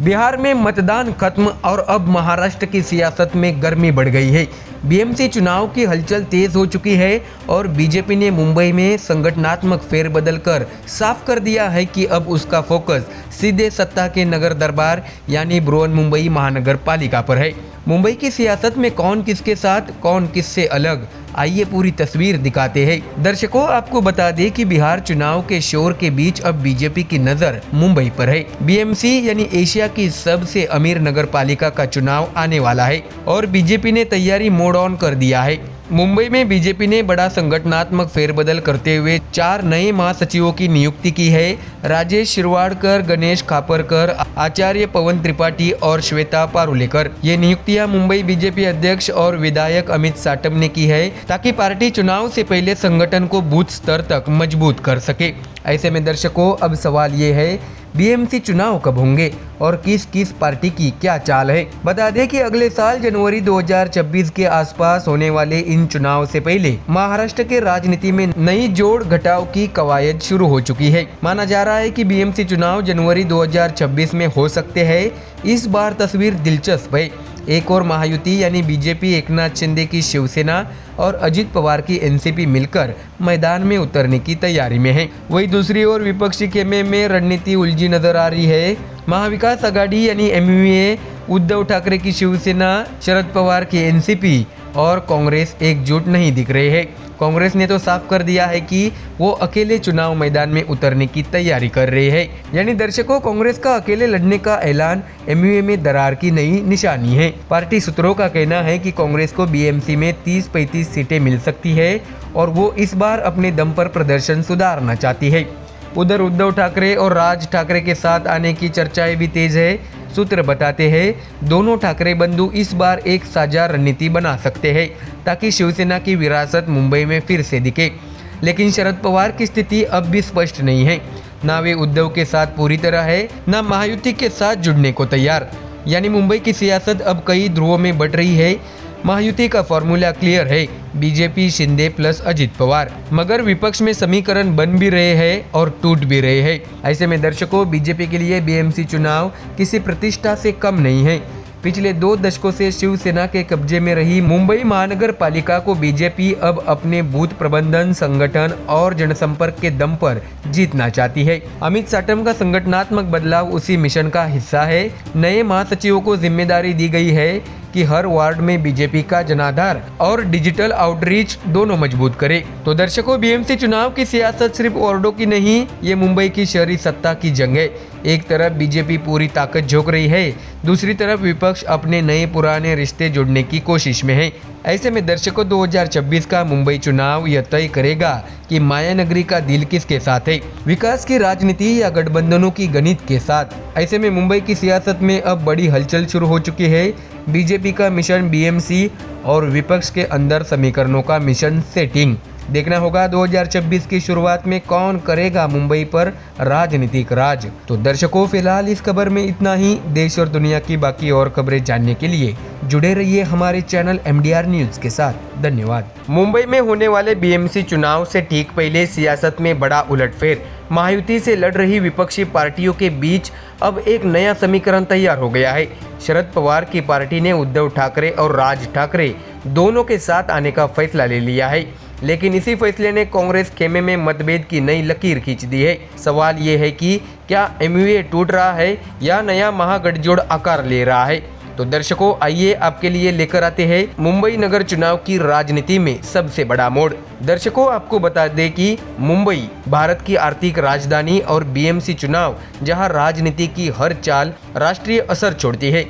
बिहार में मतदान खत्म और अब महाराष्ट्र की सियासत में गर्मी बढ़ गई है। बीएमसी चुनाव की हलचल तेज हो चुकी है और बीजेपी ने मुंबई में संगठनात्मक फेरबदल कर साफ कर दिया है कि अब उसका फोकस सीधे सत्ता के नगर दरबार यानी बृहन्मुंबई महानगर पालिका पर है। मुंबई की सियासत में कौन किसके साथ, कौन किससे अलग, आइए पूरी तस्वीर दिखाते हैं। दर्शकों, आपको बता दें कि बिहार चुनाव के शोर के बीच अब बीजेपी की नजर मुंबई पर है। बीएमसी यानी एशिया की सबसे अमीर नगर पालिका का चुनाव आने वाला है और बीजेपी ने तैयारी मोड ऑन कर दिया है। मुंबई में बीजेपी ने बड़ा संगठनात्मक फेरबदल करते हुए 4 नए महासचिवों की नियुक्ति की है। राजेश शिरवाडकर, गणेश खापरकर, आचार्य पवन त्रिपाठी और श्वेता पारुलेकर। ये नियुक्तियां मुंबई बीजेपी अध्यक्ष और विधायक अमित साटम ने की है ताकि पार्टी चुनाव से पहले संगठन को बूथ स्तर तक मजबूत कर सके। ऐसे में दर्शकों, अब सवाल ये है बीएमसी चुनाव कब होंगे और किस किस पार्टी की क्या चाल है। बता दें कि अगले साल जनवरी 2026 के आसपास होने वाले इन चुनाव से पहले महाराष्ट्र के राजनीति में नई जोड़ घटाव की कवायद शुरू हो चुकी है। माना जा रहा है कि बीएमसी चुनाव जनवरी 2026 में हो सकते हैं। इस बार तस्वीर दिलचस्प है। एक और महायुति यानी बीजेपी, एकनाथ शिंदे की शिवसेना और अजित पवार की एनसीपी मिलकर मैदान में उतरने की तैयारी में है। वहीं दूसरी ओर विपक्षी खेमे में रणनीति उलझी नजर आ रही है। महाविकास आघाड़ी यानी एमयूए, उद्धव ठाकरे की शिवसेना, शरद पवार की एनसीपी और कांग्रेस एकजुट नहीं दिख रहे हैं। कांग्रेस ने तो साफ कर दिया है कि वो अकेले चुनाव मैदान में उतरने की तैयारी कर रही है। यानी दर्शकों, कांग्रेस का अकेले लड़ने का ऐलान एमयूए में दरार की नई निशानी है। पार्टी सूत्रों का कहना है कि कांग्रेस को बीएमसी में 30-35 सीटें मिल सकती है और वो इस बार अपने दम पर प्रदर्शन सुधारना चाहती है। उधर उद्धव ठाकरे और राज ठाकरे के साथ आने की चर्चाएं भी तेज है। सूत्र बताते हैं दोनों ठाकरे बंधु इस बार एक साझा रणनीति बना सकते हैं ताकि शिवसेना की विरासत मुंबई में फिर से दिखे। लेकिन शरद पवार की स्थिति अब भी स्पष्ट नहीं है। ना वे उद्धव के साथ पूरी तरह है, ना महायुति के साथ जुड़ने को तैयार। यानी मुंबई की सियासत अब कई ध्रुवों में बट रही है। महायुति का फॉर्मूला क्लियर है, बीजेपी, शिंदे प्लस अजित पवार। मगर विपक्ष में समीकरण बन भी रहे हैं और टूट भी रहे हैं। ऐसे में दर्शकों, बीजेपी के लिए बीएमसी चुनाव किसी प्रतिष्ठा से कम नहीं है। पिछले 2 दशकों से शिवसेना के कब्जे में रही मुंबई महानगर पालिका को बीजेपी अब अपने बूथ प्रबंधन, संगठन और जनसंपर्क के दम पर जीतना चाहती है। अमित साटम का संगठनात्मक बदलाव उसी मिशन का हिस्सा है। नए महासचिवों को जिम्मेदारी दी गई है कि हर वार्ड में बीजेपी का जनाधार और डिजिटल आउटरीच दोनों मजबूत करे। तो दर्शकों, बीएमसी चुनाव की सियासत सिर्फ वार्डों की नहीं, ये मुंबई की शहरी सत्ता की जंग है। एक तरफ बीजेपी पूरी ताकत झोंक रही है, दूसरी तरफ विपक्ष अपने नए पुराने रिश्ते जोड़ने की कोशिश में है। ऐसे में दर्शकों, 2026 का मुंबई चुनाव यह तय करेगा कि माया नगरी का दिल किसके साथ है, विकास की राजनीति या गठबंधनों की गणित के साथ। ऐसे में मुंबई की सियासत में अब बड़ी हलचल शुरू हो चुकी है। बीजेपी का मिशन बीएमसी और विपक्ष के अंदर समीकरणों का मिशन सेटिंग। देखना होगा 2026 की शुरुआत में कौन करेगा मुंबई पर राजनीतिक राज। तो दर्शकों, फिलहाल इस खबर में इतना ही। देश और दुनिया की बाकी और खबरें जानने के लिए जुड़े रहिए हमारे चैनल MDR न्यूज के साथ। धन्यवाद। मुंबई में होने वाले बीएमसी चुनाव से ठीक पहले सियासत में बड़ा उलटफेर। महायुति से लड़ रही विपक्षी पार्टियों के बीच अब एक नया समीकरण तैयार हो गया है। शरद पवार की पार्टी ने उद्धव ठाकरे और राज ठाकरे दोनों के साथ आने का फैसला ले लिया है, लेकिन इसी फैसले ने कांग्रेस खेमे में मतभेद की नई लकीर खींच दी है। सवाल ये है कि क्या एमयूए टूट रहा है या नया महागठजोड़ आकार ले रहा है। तो दर्शकों, आइए आपके लिए लेकर आते हैं मुंबई नगर चुनाव की राजनीति में सबसे बड़ा मोड़। दर्शकों, आपको बता दें कि मुंबई भारत की आर्थिक राजधानी और बीएमसी चुनाव जहां राजनीति की हर चाल राष्ट्रीय असर छोड़ती है।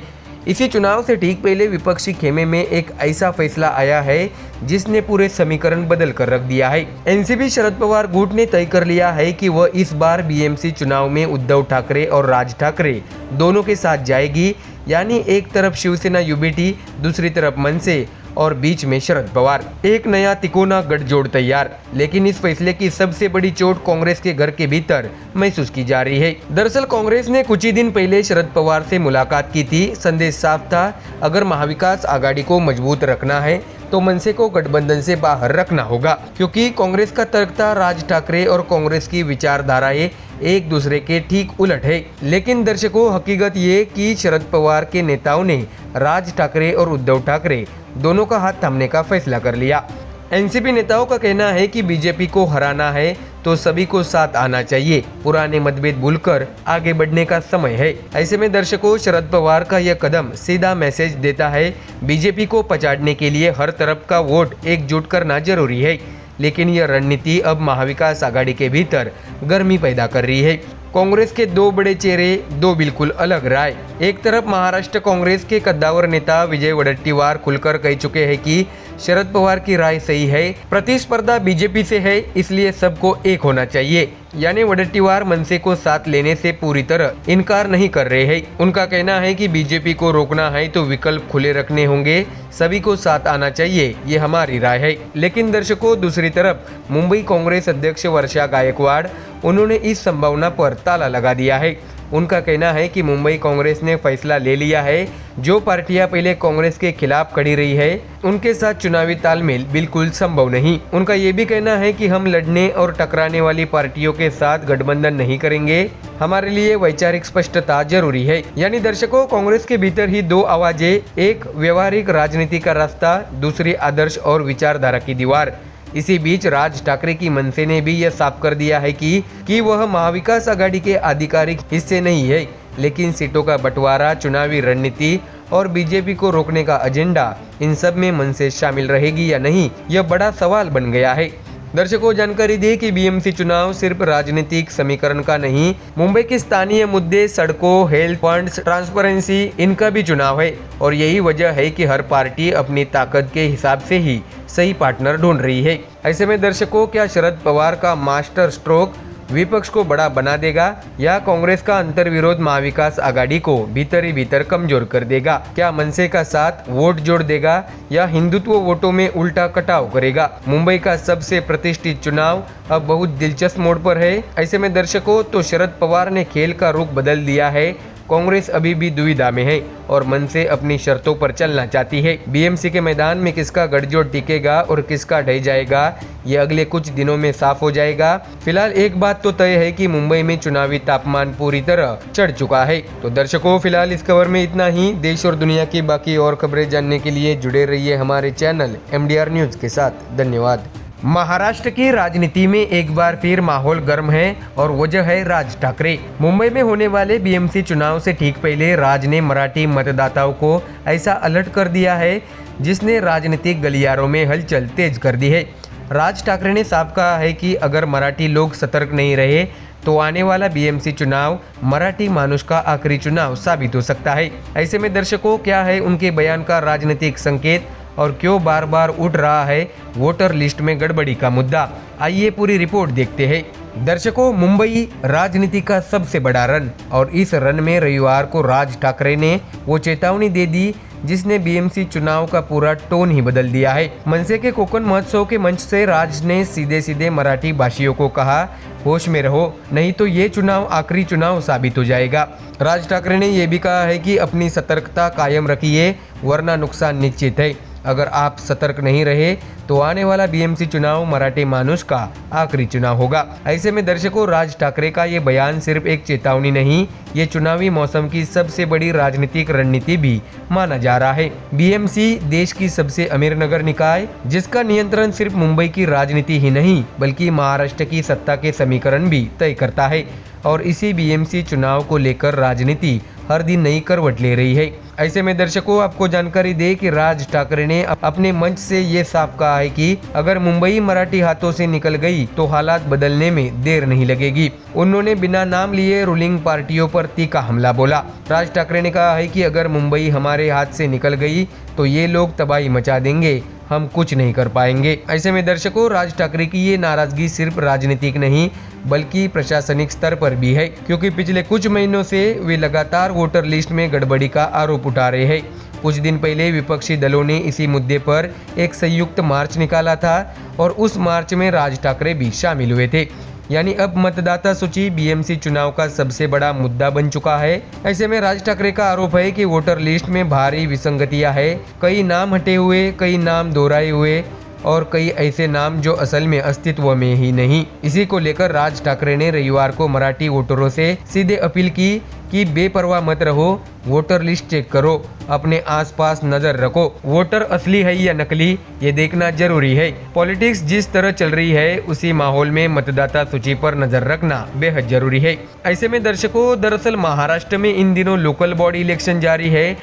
इसी चुनाव से ठीक पहले विपक्षी खेमे में एक ऐसा फैसला आया है जिसने पूरे समीकरण बदल कर रख दिया है। एनसीपी शरद पवार गुट ने तय कर लिया है कि वह इस बार बीएमसी चुनाव में उद्धव ठाकरे और राज ठाकरे दोनों के साथ जाएगी। यानी एक तरफ शिवसेना यूबीटी, दूसरी तरफ मनसे और बीच में शरद पवार। एक नया तिकोना गठजोड़ तैयार। लेकिन इस फैसले की सबसे बड़ी चोट कांग्रेस के घर के भीतर महसूस की जा रही है। दरअसल कांग्रेस ने कुछ ही दिन पहले शरद पवार से मुलाकात की थी। संदेश साफ था, अगर महाविकास आघाड़ी को मजबूत रखना है तो तो मनसे को गठबंधन से बाहर रखना होगा, क्योंकि कांग्रेस का तर्क था राज ठाकरे और कांग्रेस की विचारधाराएं एक दूसरे के ठीक उलट है। लेकिन दर्शकों, हकीकत ये कि शरद पवार के नेताओं ने राज ठाकरे और उद्धव ठाकरे दोनों का हाथ थामने का फैसला कर लिया। एनसीपी नेताओं का कहना है कि बीजेपी को हराना है तो सभी को साथ आना चाहिए, पुराने मतभेद भूलकर आगे बढ़ने का समय है। ऐसे में दर्शकों, शरद पवार का यह कदम सीधा मैसेज देता है बीजेपी को पछाड़ने के लिए हर तरफ का वोट एकजुट करना जरूरी है। लेकिन यह रणनीति अब महाविकास आघाड़ी के भीतर गर्मी पैदा कर रही है। कांग्रेस के दो बड़े चेहरे, दो बिल्कुल अलग राय। एक तरफ महाराष्ट्र कांग्रेस के कद्दावर नेता विजय वडेट्टीवार खुलकर कह चुके हैं कि शरद पवार की राय सही है, प्रतिस्पर्धा बीजेपी से है, इसलिए सबको एक होना चाहिए। यानी वडेट्टीवार मनसे को साथ लेने से पूरी तरह इनकार नहीं कर रहे हैं। उनका कहना है कि बीजेपी को रोकना है तो विकल्प खुले रखने होंगे, सभी को साथ आना चाहिए, ये हमारी राय है। लेकिन दर्शकों, दूसरी तरफ मुंबई कांग्रेस अध्यक्ष वर्षा गायकवाड़, उन्होंने इस संभावना पर ताला लगा दिया है। उनका कहना है कि मुंबई कांग्रेस ने फैसला ले लिया है, जो पार्टियां पहले कांग्रेस के खिलाफ खड़ी रही है उनके साथ चुनावी तालमेल बिल्कुल संभव नहीं। उनका ये भी कहना है कि हम लड़ने और टकराने वाली पार्टियों के साथ गठबंधन नहीं करेंगे, हमारे लिए वैचारिक स्पष्टता जरूरी है। यानी दर्शकों, कांग्रेस के भीतर ही दो आवाजें, एक व्यवहारिक राजनीति का रास्ता, दूसरी आदर्श और विचारधारा की दीवार। इसी बीच राज ठाकरे की मनसे ने भी यह साफ कर दिया है कि वह महाविकास आघाड़ी के आधिकारिक हिस्से नहीं है, लेकिन सीटों का बंटवारा, चुनावी रणनीति और बीजेपी को रोकने का एजेंडा, इन सब में मनसे शामिल रहेगी या नहीं, यह बड़ा सवाल बन गया है। दर्शकों, जानकारी दी कि बीएमसी चुनाव सिर्फ राजनीतिक समीकरण का नहीं, मुंबई के स्थानीय मुद्दे, सड़कों, हेल्थ फंड्स, ट्रांसपेरेंसी, इनका भी चुनाव है। और यही वजह है कि हर पार्टी अपनी ताकत के हिसाब से ही सही पार्टनर ढूंढ रही है। ऐसे में दर्शकों, क्या शरद पवार का मास्टर स्ट्रोक विपक्ष को बड़ा बना देगा या कांग्रेस का अंतर्विरोध महाविकास आघाड़ी को भीतर ही भीतर कमजोर कर देगा? क्या मनसे का साथ वोट जोड़ देगा या हिंदुत्व वोटों में उल्टा कटाव करेगा? मुंबई का सबसे प्रतिष्ठित चुनाव अब बहुत दिलचस्प मोड़ पर है। ऐसे में दर्शकों, तो शरद पवार ने खेल का रुख बदल दिया है। कांग्रेस अभी भी दुविधा में है और मनसे अपनी शर्तों पर चलना चाहती है। बीएमसी के मैदान में किसका गठजोड़ टिकेगा और किसका ढह जाएगा, ये अगले कुछ दिनों में साफ हो जाएगा। फिलहाल एक बात तो तय है कि मुंबई में चुनावी तापमान पूरी तरह चढ़ चुका है। तो दर्शकों, फिलहाल इस खबर में इतना ही। देश और दुनिया की बाकी और खबरें जानने के लिए जुड़े रहिए हमारे चैनल MDR न्यूज के साथ। धन्यवाद। महाराष्ट्र की राजनीति में एक बार फिर माहौल गर्म है और वजह है राज ठाकरे। मुंबई में होने वाले बीएमसी चुनाव से ठीक पहले राज ने मराठी मतदाताओं को ऐसा अलर्ट कर दिया है जिसने राजनीतिक गलियारों में हलचल तेज कर दी है। राज ठाकरे ने साफ कहा है कि अगर मराठी लोग सतर्क नहीं रहे तो आने वाला बीएमसी चुनाव मराठी मानुष का आखिरी चुनाव साबित हो सकता है। ऐसे में दर्शकों, क्या है उनके बयान का राजनीतिक संकेत और क्यों बार बार उठ रहा है वोटर लिस्ट में गड़बड़ी का मुद्दा? आइए पूरी रिपोर्ट देखते हैं। दर्शकों, मुंबई राजनीति का सबसे बड़ा रन, और इस रन में रविवार को राज ठाकरे ने वो चेतावनी दे दी जिसने बीएमसी चुनाव का पूरा टोन ही बदल दिया है। मनसे के कोकण महोत्सव के मंच से राज ने सीधे सीधे मराठी भाषियों को कहा, होश में रहो, नहीं तो ये चुनाव आखिरी चुनाव साबित हो जाएगा। राज ठाकरे ने यह भी कहा है कि अपनी सतर्कता कायम रखिए वरना नुकसान निश्चित है। अगर आप सतर्क नहीं रहे तो आने वाला बीएमसी चुनाव मराठी मानुष का आखिरी चुनाव होगा। ऐसे में दर्शकों, राज ठाकरे का ये बयान सिर्फ एक चेतावनी नहीं, ये चुनावी मौसम की सबसे बड़ी राजनीतिक रणनीति भी माना जा रहा है। बीएमसी देश की सबसे अमीर नगर निकाय, जिसका नियंत्रण सिर्फ मुंबई की राजनीति ही नहीं बल्कि महाराष्ट्र की सत्ता के समीकरण भी तय करता है। और इसी बीएमसी चुनाव को लेकर राजनीति हर दिन नई करवट ले रही है। ऐसे में दर्शकों, आपको जानकारी दे कि राज ठाकरे ने अपने मंच से ये साफ कहा है कि अगर मुंबई मराठी हाथों से निकल गई तो हालात बदलने में देर नहीं लगेगी। उन्होंने बिना नाम लिए रूलिंग पार्टियों पर तीखा हमला बोला। राज ठाकरे ने कहा है कि अगर मुंबई हमारे हाथ से निकल गई तो ये लोग तबाही मचा देंगे, हम कुछ नहीं कर पाएंगे। ऐसे में दर्शकों, राज ठाकरे की ये नाराजगी सिर्फ राजनीतिक नहीं बल्कि प्रशासनिक स्तर पर भी है, क्योंकि पिछले कुछ महीनों से वे लगातार वोटर लिस्ट में गड़बड़ी का आरोप उठा रहे हैं। कुछ दिन पहले विपक्षी दलों ने इसी मुद्दे पर एक संयुक्त मार्च निकाला था और उस मार्च में राज ठाकरे भी शामिल हुए थे। यानी अब मतदाता सूची बीएमसी चुनाव का सबसे बड़ा मुद्दा बन चुका है। ऐसे में राज ठाकरे का आरोप है कि वोटर लिस्ट में भारी विसंगतियां है, कई नाम हटे हुए, कई नाम दोहराए हुए और कई ऐसे नाम जो असल में अस्तित्व में ही नहीं। इसी को लेकर राज ठाकरे ने रविवार को मराठी वोटरों से सीधे अपील की कि बेपरवाह मत रहो, वोटर लिस्ट चेक करो, अपने आसपास नजर रखो, वोटर असली है या नकली ये देखना जरूरी है। पॉलिटिक्स जिस तरह चल रही है उसी माहौल में मतदाता सूची पर नजर रखना बेहद जरूरी है। ऐसे में दर्शकों, दरअसल महाराष्ट्र में इन दिनों लोकल बॉडी इलेक्शन जारी है।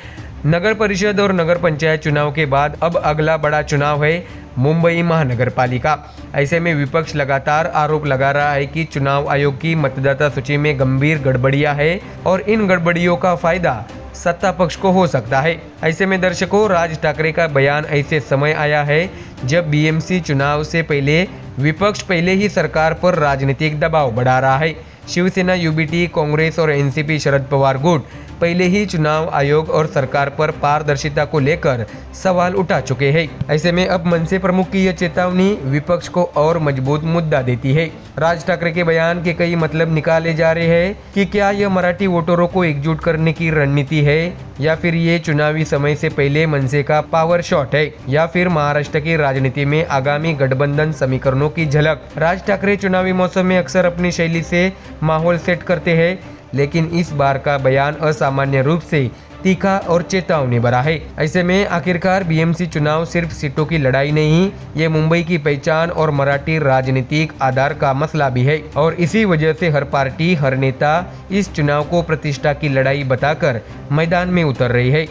नगर परिषद और नगर पंचायत चुनाव के बाद अब अगला बड़ा चुनाव है मुंबई महानगर पालिका। ऐसे में विपक्ष लगातार आरोप लगा रहा है कि चुनाव आयोग की मतदाता सूची में गंभीर गड़बड़ियां है और इन गड़बड़ियों का फायदा सत्ता पक्ष को हो सकता है। ऐसे में दर्शकों, राज ठाकरे का बयान ऐसे समय आया है जब बीएमसी चुनाव से पहले विपक्ष पहले ही सरकार पर राजनीतिक दबाव बढ़ा रहा है। शिवसेना, यूबीटी, कांग्रेस और एनसीपी शरद पवार गुट पहले ही चुनाव आयोग और सरकार पर पारदर्शिता को लेकर सवाल उठा चुके हैं। ऐसे में अब मनसे प्रमुख की यह चेतावनी विपक्ष को और मजबूत मुद्दा देती है। राज ठाकरे के बयान के कई मतलब निकाले जा रहे हैं कि क्या यह मराठी वोटरों को एकजुट करने की रणनीति है या फिर ये चुनावी समय से पहले मनसे का पावर शॉट है या फिर महाराष्ट्र की राजनीति में आगामी गठबंधन समीकरणों की झलक। राज ठाकरे चुनावी मौसम में अक्सर अपनी शैली से माहौल सेट करते हैं, लेकिन इस बार का बयान असामान्य रूप से तीखा और चेतावनी भरा है। ऐसे में आखिरकार बीएमसी चुनाव सिर्फ सीटों की लड़ाई नहीं, ये मुंबई की पहचान और मराठी राजनीतिक आधार का मसला भी है और इसी वजह से हर पार्टी, हर नेता इस चुनाव को प्रतिष्ठा की लड़ाई बताकर मैदान में उतर रही है।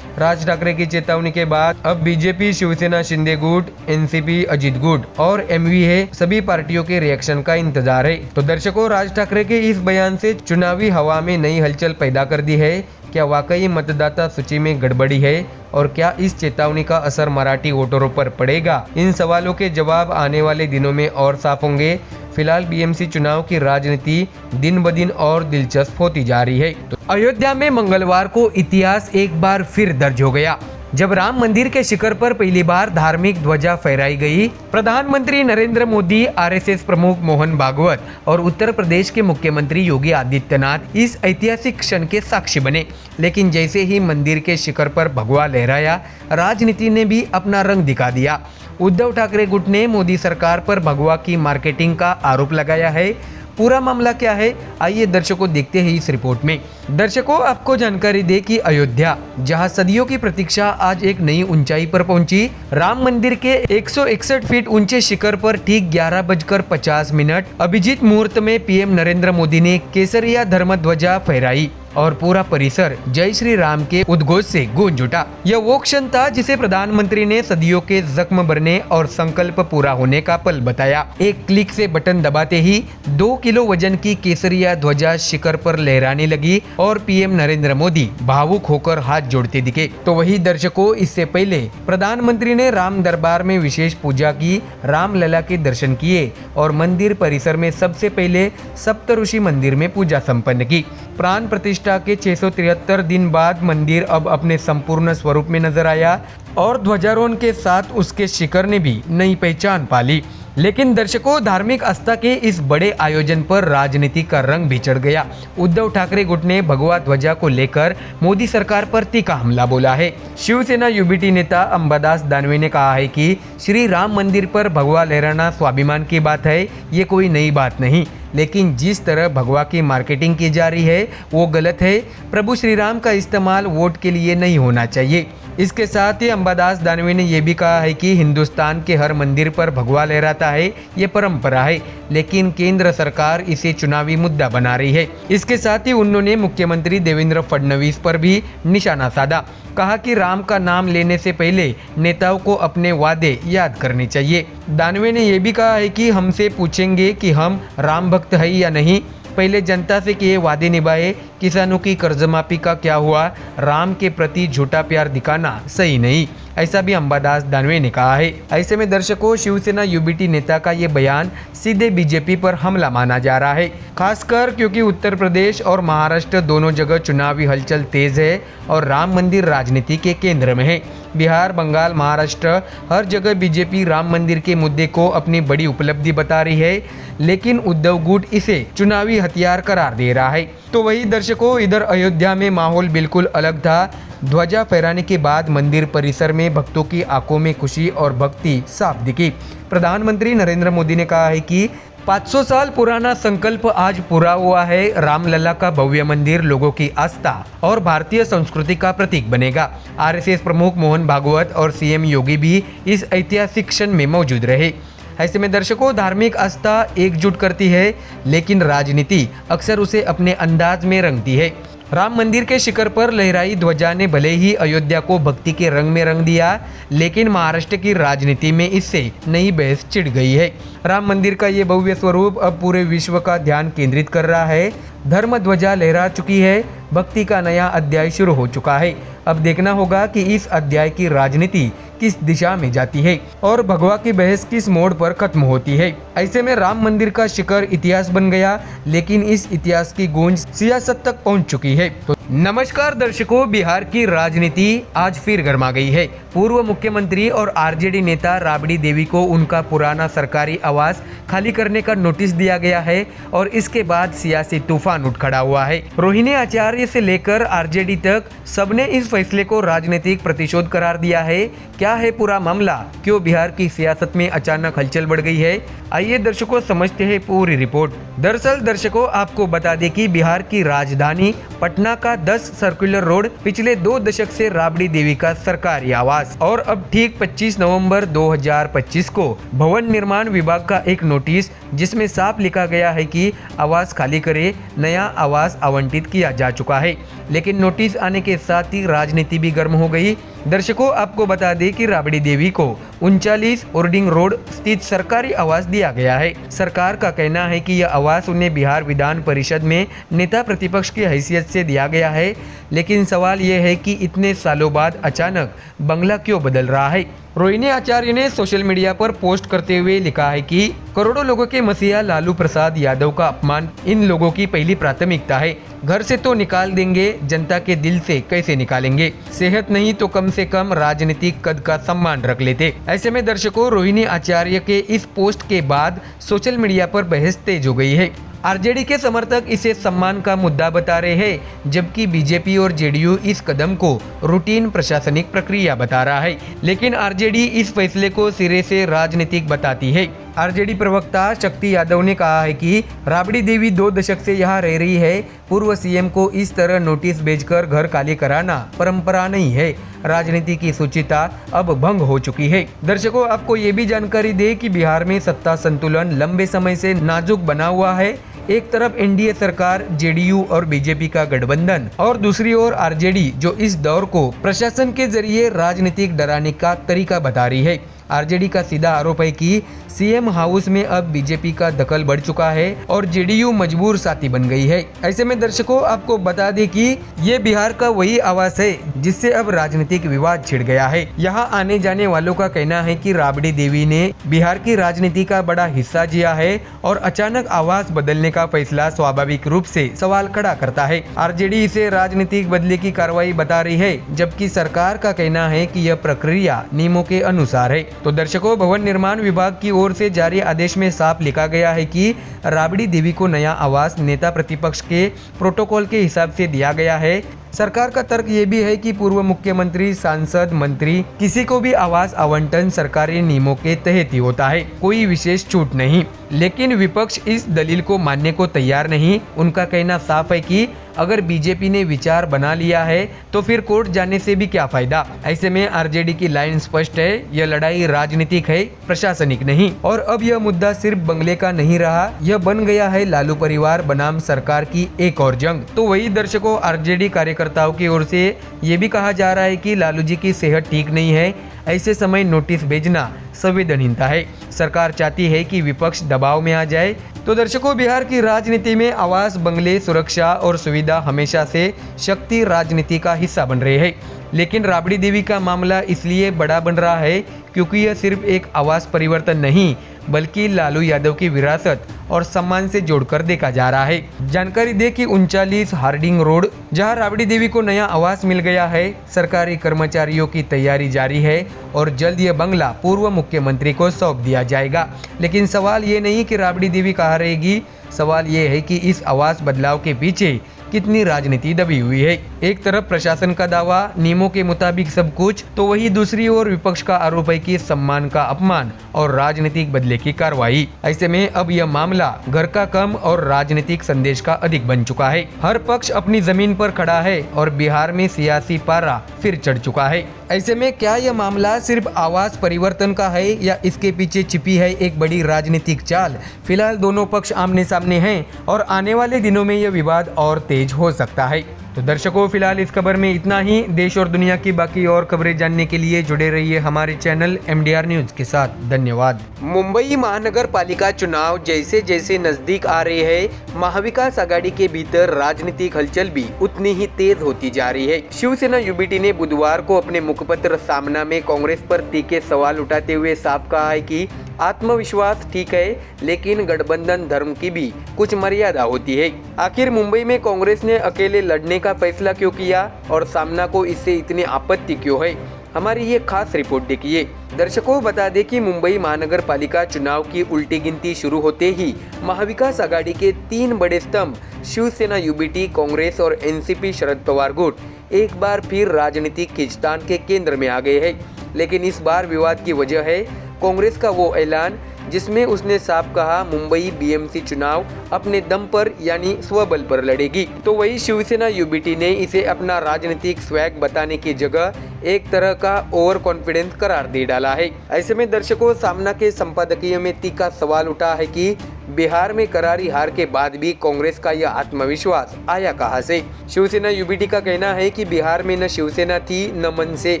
राज ठाकरे की चेतावनी के बाद अब बीजेपी, शिवसेना शिंदे गुट, एनसीपी अजित गुट और एमवी है सभी पार्टियों के रिएक्शन का इंतजार है। तो दर्शकों, राज ठाकरे के इस बयान से चुनावी हवा में नई हलचल पैदा कर दी है। क्या वाकई मतदाता सूची में गड़बड़ी है और क्या इस चेतावनी का असर मराठी वोटरों पर पड़ेगा? इन सवालों के जवाब आने वाले दिनों में और साफ होंगे। फिलहाल बीएमसी चुनाव की राजनीति दिन ब दिन और दिलचस्प होती जा रही है। तो अयोध्या में मंगलवार को इतिहास एक बार फिर दर्ज हो गया जब राम मंदिर के शिखर पर पहली बार धार्मिक ध्वजा फहराई गई। प्रधानमंत्री नरेंद्र मोदी, आरएसएस प्रमुख मोहन भागवत और उत्तर प्रदेश के मुख्यमंत्री योगी आदित्यनाथ इस ऐतिहासिक क्षण के साक्षी बने। लेकिन जैसे ही मंदिर के शिखर पर भगवा लहराया, राजनीति ने भी अपना रंग दिखा दिया। उद्धव ठाकरे गुट ने मोदी सरकार पर भगवा की मार्केटिंग का आरोप लगाया है। पूरा मामला क्या है, आइए दर्शकों देखते हैं इस रिपोर्ट में। दर्शकों, आपको जानकारी दे कि अयोध्या, जहां सदियों की प्रतीक्षा आज एक नई ऊंचाई पर पहुंची। राम मंदिर के 161 फीट ऊंचे शिखर पर ठीक 11:50 अभिजीत मुहूर्त में पीएम नरेंद्र मोदी ने केसरिया धर्म ध्वजा फहराई और पूरा परिसर जय श्री राम के उद्घोष से गूंज उठा। यह वो क्षण था जिसे प्रधानमंत्री ने सदियों के जख्म भरने और संकल्प पूरा होने का पल बताया। एक क्लिक से बटन दबाते ही 2 किलो वजन की केसरिया ध्वजा शिखर पर लहराने लगी और पीएम नरेंद्र मोदी भावुक होकर हाथ जोड़ते दिखे। तो वही दर्शकों, इससे पहले प्रधानमंत्री ने राम दरबार में विशेष पूजा की, राम लला के दर्शन किए और मंदिर परिसर में सबसे पहले सप्तऋषि मंदिर में पूजा संपन्न की। प्राण प्रतिष्ठा के 673 दिन बाद मंदिर अब अपने संपूर्ण स्वरूप में नजर आया और ध्वजारोहण के साथ उसके शिखर ने भी नई पहचान पाली। लेकिन दर्शकों, धार्मिक आस्था के इस बड़े आयोजन पर राजनीति का रंग भी चढ़ गया। उद्धव ठाकरे गुट ने भगवा ध्वजा को लेकर मोदी सरकार पर तीखा हमला बोला है। शिवसेना यूबीटी नेता अंबादास दानवे ने कहा है कि श्री राम मंदिर पर भगवा लहराना स्वाभिमान की बात है, ये कोई नई बात नहीं, लेकिन जिस तरह भगवा की मार्केटिंग की जा रही है वो गलत है। प्रभु श्री राम का इस्तेमाल वोट के लिए नहीं होना चाहिए। इसके साथ ही अंबादास दानवे ने यह भी कहा है कि हिंदुस्तान के हर मंदिर पर भगवा लहराता है, ये परंपरा है, लेकिन केंद्र सरकार इसे चुनावी मुद्दा बना रही है। इसके साथ ही उन्होंने मुख्यमंत्री देवेंद्र फडणवीस पर भी निशाना साधा। कहा कि राम का नाम लेने से पहले नेताओं को अपने वादे याद करने चाहिए। दानवे ने यह भी कहा है कि हमसे पूछेंगे कि हम राम भक्त है या नहीं, पहले जनता से किए वादे निभाए किसानों की कर्जमाफी का क्या हुआ, राम के प्रति झूठा प्यार दिखाना सही नहीं, ऐसा भी अंबादास दानवे ने कहा है। ऐसे में दर्शकों, शिवसेना यूबीटी नेता का ये बयान सीधे बीजेपी पर हमला माना जा रहा है, खासकर क्योंकि उत्तर प्रदेश और महाराष्ट्र दोनों जगह चुनावी हलचल तेज है और राम मंदिर राजनीति के केंद्र में है। बिहार, बंगाल, महाराष्ट्र हर जगह बीजेपी राम मंदिर के मुद्दे को अपनी बड़ी उपलब्धि बता रही है, लेकिन उद्धव गुट इसे चुनावी हथियार करार दे रहा है। तो वही दर्शकों, इधर अयोध्या में माहौल बिल्कुल अलग था। ध्वजा फहराने के बाद मंदिर परिसर में भक्तों की आंखों में खुशी और भक्ति साफ दिखी। प्रधानमंत्री नरेंद्र मोदी ने कहा है कि 500 साल पुराना संकल्प आज पूरा हुआ है। रामलला का भव्य मंदिर लोगों की आस्था और भारतीय संस्कृति का प्रतीक बनेगा। आरएसएस प्रमुख मोहन भागवत और सीएम योगी भी इस ऐतिहासिक क्षण में मौजूद रहे। ऐसे में दर्शकों, धार्मिक आस्था एकजुट करती है, लेकिन राजनीति अक्सर उसे अपने अंदाज में रंगती है। राम मंदिर के शिखर पर लहराई ध्वजा ने भले ही अयोध्या को भक्ति के रंग में रंग दिया, लेकिन महाराष्ट्र की राजनीति में इससे नई बहस छिड़ गई है। राम मंदिर का ये भव्य स्वरूप अब पूरे विश्व का ध्यान केंद्रित कर रहा है। धर्म ध्वजा लहरा चुकी है, भक्ति का नया अध्याय शुरू हो चुका है। अब देखना होगा कि इस अध्याय की राजनीति किस दिशा में जाती है और भगवा की बहस किस मोड़ पर खत्म होती है। ऐसे में राम मंदिर का शिखर इतिहास बन गया, लेकिन इस इतिहास की गूंज सियासत तक पहुंच चुकी है। तो नमस्कार दर्शकों, बिहार की राजनीति आज फिर गर्मा गई है। पूर्व मुख्यमंत्री और आरजेडी नेता राबड़ी देवी को उनका पुराना सरकारी आवास खाली करने का नोटिस दिया गया है और इसके बाद सियासी तूफान उठ खड़ा हुआ है। रोहिणी आचार्य से लेकर आरजेडी तक सबने इस फैसले को राजनीतिक प्रतिशोध करार दिया है। क्या है पूरा मामला, क्यों बिहार की सियासत में अचानक हलचल बढ़ गई है, आइए दर्शकों समझते हैं पूरी रिपोर्ट। दरअसल दर्शकों, आपको बता दें कि बिहार की राजधानी पटना का 10 सर्कुलर रोड पिछले 2 दशक से राबड़ी देवी का सरकारी आवास, और अब ठीक 25 नवंबर 2025 को भवन निर्माण विभाग का एक नोटिस, जिसमें साफ लिखा गया है कि आवास खाली करे, नया आवास आवंटित किया जा चुका है। लेकिन नोटिस आने के साथ ही राजनीति भी गर्म हो गई। दर्शकों, आपको बता दें कि राबड़ी देवी को 39 ओर्डिंग रोड स्थित सरकारी आवास दिया गया है। सरकार का कहना है कि यह आवास उन्हें बिहार विधान परिषद में नेता प्रतिपक्ष की हैसियत से दिया गया है, लेकिन सवाल यह है कि इतने सालों बाद अचानक बंगला क्यों बदल रहा है। रोहिणी आचार्य ने सोशल मीडिया पर पोस्ट करते हुए लिखा है कि करोड़ों लोगों के मसीहा लालू प्रसाद यादव का अपमान इन लोगों की पहली प्राथमिकता है। घर से तो निकाल देंगे, जनता के दिल से कैसे निकालेंगे। सेहत नहीं तो कम से कम राजनीतिक कद का सम्मान रख लेते। ऐसे में दर्शकों, रोहिणी आचार्य के इस पोस्ट के बाद सोशल मीडिया पर बहस तेज हो गई है। आरजेडी के समर्थक इसे सम्मान का मुद्दा बता रहे हैं, जबकि बीजेपी और जेडीयू इस कदम को रूटीन प्रशासनिक प्रक्रिया बता रहा है। लेकिन आरजेडी इस फैसले को सिरे से राजनीतिक बताती है। आरजेडी प्रवक्ता शक्ति यादव ने कहा है कि राबड़ी देवी 2 दशक से यहाँ रह रही है। पूर्व सीएम को इस तरह नोटिस भेजकर घर खाली कराना परंपरा नहीं है। राजनीति की शुचिता अब भंग हो चुकी है। दर्शकों, आपको ये भी जानकारी दे कि बिहार में सत्ता संतुलन लंबे समय से नाजुक बना हुआ है। एक तरफ एनडीए सरकार, जेडीयू और बीजेपी का गठबंधन, और दूसरी ओर आरजेडी, जो इस दौर को प्रशासन के जरिए राजनीतिक डराने का तरीका बता रही है। आरजेडी का सीधा आरोप है कि सीएम हाउस में अब बीजेपी का दखल बढ़ चुका है और जेडीयू मजबूर साथी बन गई है। ऐसे में दर्शकों, आपको बता दें कि ये बिहार का वही आवास है जिससे अब राजनीतिक विवाद छिड़ गया है। यहाँ आने जाने वालों का कहना है कि राबड़ी देवी ने बिहार की राजनीति का बड़ा हिस्सा जिया है और अचानक आवास बदलने का फैसला स्वाभाविक रूप से सवाल खड़ा करता है। आरजेडी इसे राजनीतिक बदले की कार्रवाई बता रही है, जबकि सरकार का कहना है कि यह प्रक्रिया नियमों के अनुसार है। तो दर्शकों, भवन निर्माण विभाग की ओर से जारी आदेश में साफ लिखा गया है कि राबड़ी देवी को नया आवास नेता प्रतिपक्ष के प्रोटोकॉल के हिसाब से दिया गया है। सरकार का तर्क ये भी है कि पूर्व मुख्यमंत्री, सांसद, मंत्री, किसी को भी आवास आवंटन सरकारी नियमों के तहत ही होता है, कोई विशेष छूट नहीं। लेकिन विपक्ष इस दलील को मानने को तैयार नहीं। उनका कहना साफ है कि अगर बीजेपी ने विचार बना लिया है तो फिर कोर्ट जाने से भी क्या फायदा। ऐसे में आरजेडी की लाइन स्पष्ट है, यह लड़ाई राजनीतिक है, प्रशासनिक नहीं। और अब यह मुद्दा सिर्फ बंगले का नहीं रहा, यह बन गया है लालू परिवार बनाम सरकार की एक और जंग। तो वही दर्शकों, आरजेडी कार्यकर्ताओं की ओर से ये भी कहा जा रहा है कि लालू जी की सेहत ठीक नहीं है, ऐसे समय नोटिस भेजना संवेदनहीनता है। सरकार चाहती है कि विपक्ष दबाव में आ जाए। तो दर्शकों, बिहार की राजनीति में आवास, बंगले, सुरक्षा और सुविधा हमेशा से शक्ति राजनीति का हिस्सा बन रहे हैं। लेकिन राबड़ी देवी का मामला इसलिए बड़ा बन रहा है क्योंकि यह सिर्फ एक आवास परिवर्तन नहीं बल्कि लालू यादव की विरासत और सम्मान से जोड़कर देखा जा रहा है। जानकारी दे कि 39 हार्डिंग रोड, जहां राबड़ी देवी को नया आवास मिल गया है, सरकारी कर्मचारियों की तैयारी जारी है और जल्द यह बंगला पूर्व मुख्यमंत्री को सौंप दिया जाएगा। लेकिन सवाल ये नहीं कि राबड़ी देवी कहाँ रहेगी, सवाल ये है कि इस आवास बदलाव के पीछे कितनी राजनीति दबी हुई है। एक तरफ प्रशासन का दावा, नियमों के मुताबिक सब कुछ, तो वही दूसरी ओर विपक्ष का आरोप है कि सम्मान का अपमान और राजनीतिक बदले की कार्रवाई। ऐसे में अब यह मामला घर का कम और राजनीतिक संदेश का अधिक बन चुका है। हर पक्ष अपनी जमीन पर खड़ा है और बिहार में सियासी पारा फिर चढ़ चुका है। ऐसे में क्या यह मामला सिर्फ आवास परिवर्तन का है या इसके पीछे छिपी है एक बड़ी राजनीतिक चाल? फिलहाल दोनों पक्ष आमने सामने हैं और आने वाले दिनों में यह विवाद और तेज हो सकता है। तो दर्शकों, फिलहाल इस खबर में इतना ही। देश और दुनिया की बाकी और खबरें जानने के लिए जुड़े रहिए हमारे चैनल MDR न्यूज के साथ। धन्यवाद। मुंबई महानगर पालिका चुनाव जैसे जैसे नजदीक आ रहे हैं, महाविकास आघाड़ी के भीतर राजनीतिक हलचल भी उतनी ही तेज होती जा रही है। शिवसेना UBT ने बुधवार को अपने मुखपत्र सामना में कांग्रेस पर तीखे सवाल उठाते हुए साफ कहा है कि आत्मविश्वास ठीक है, लेकिन गठबंधन धर्म की भी कुछ मर्यादा होती है। आखिर मुंबई में कांग्रेस ने अकेले लड़ने का फैसला क्यों किया और सामना को इससे इतनी आपत्ति क्यों है? हमारी ये खास रिपोर्ट देखिए। दर्शकों, बता दें कि मुंबई महानगर पालिका चुनाव की उल्टी गिनती शुरू होते ही महाविकास आघाड़ी के 3 बड़े स्तंभ शिवसेना UBT, कांग्रेस और NCP शरद पवार गुट एक बार फिर राजनीतिक खींचतान के केंद्र में आ गए हैं। लेकिन इस बार विवाद की वजह है कांग्रेस का वो ऐलान जिसमें उसने साफ कहा मुंबई BMC चुनाव अपने दम पर यानी स्वबल पर लड़ेगी। तो वही शिवसेना UBT ने इसे अपना राजनीतिक स्वैग बताने की जगह एक तरह का ओवर कॉन्फिडेंस करार दे डाला है। ऐसे में दर्शकों, सामना के संपादकीय में तीखा सवाल उठा है कि बिहार में करारी हार के बाद भी कांग्रेस का यह आत्मविश्वास आया कहां से? शिवसेना UBT का कहना है कि बिहार में न शिवसेना थी न मनसे,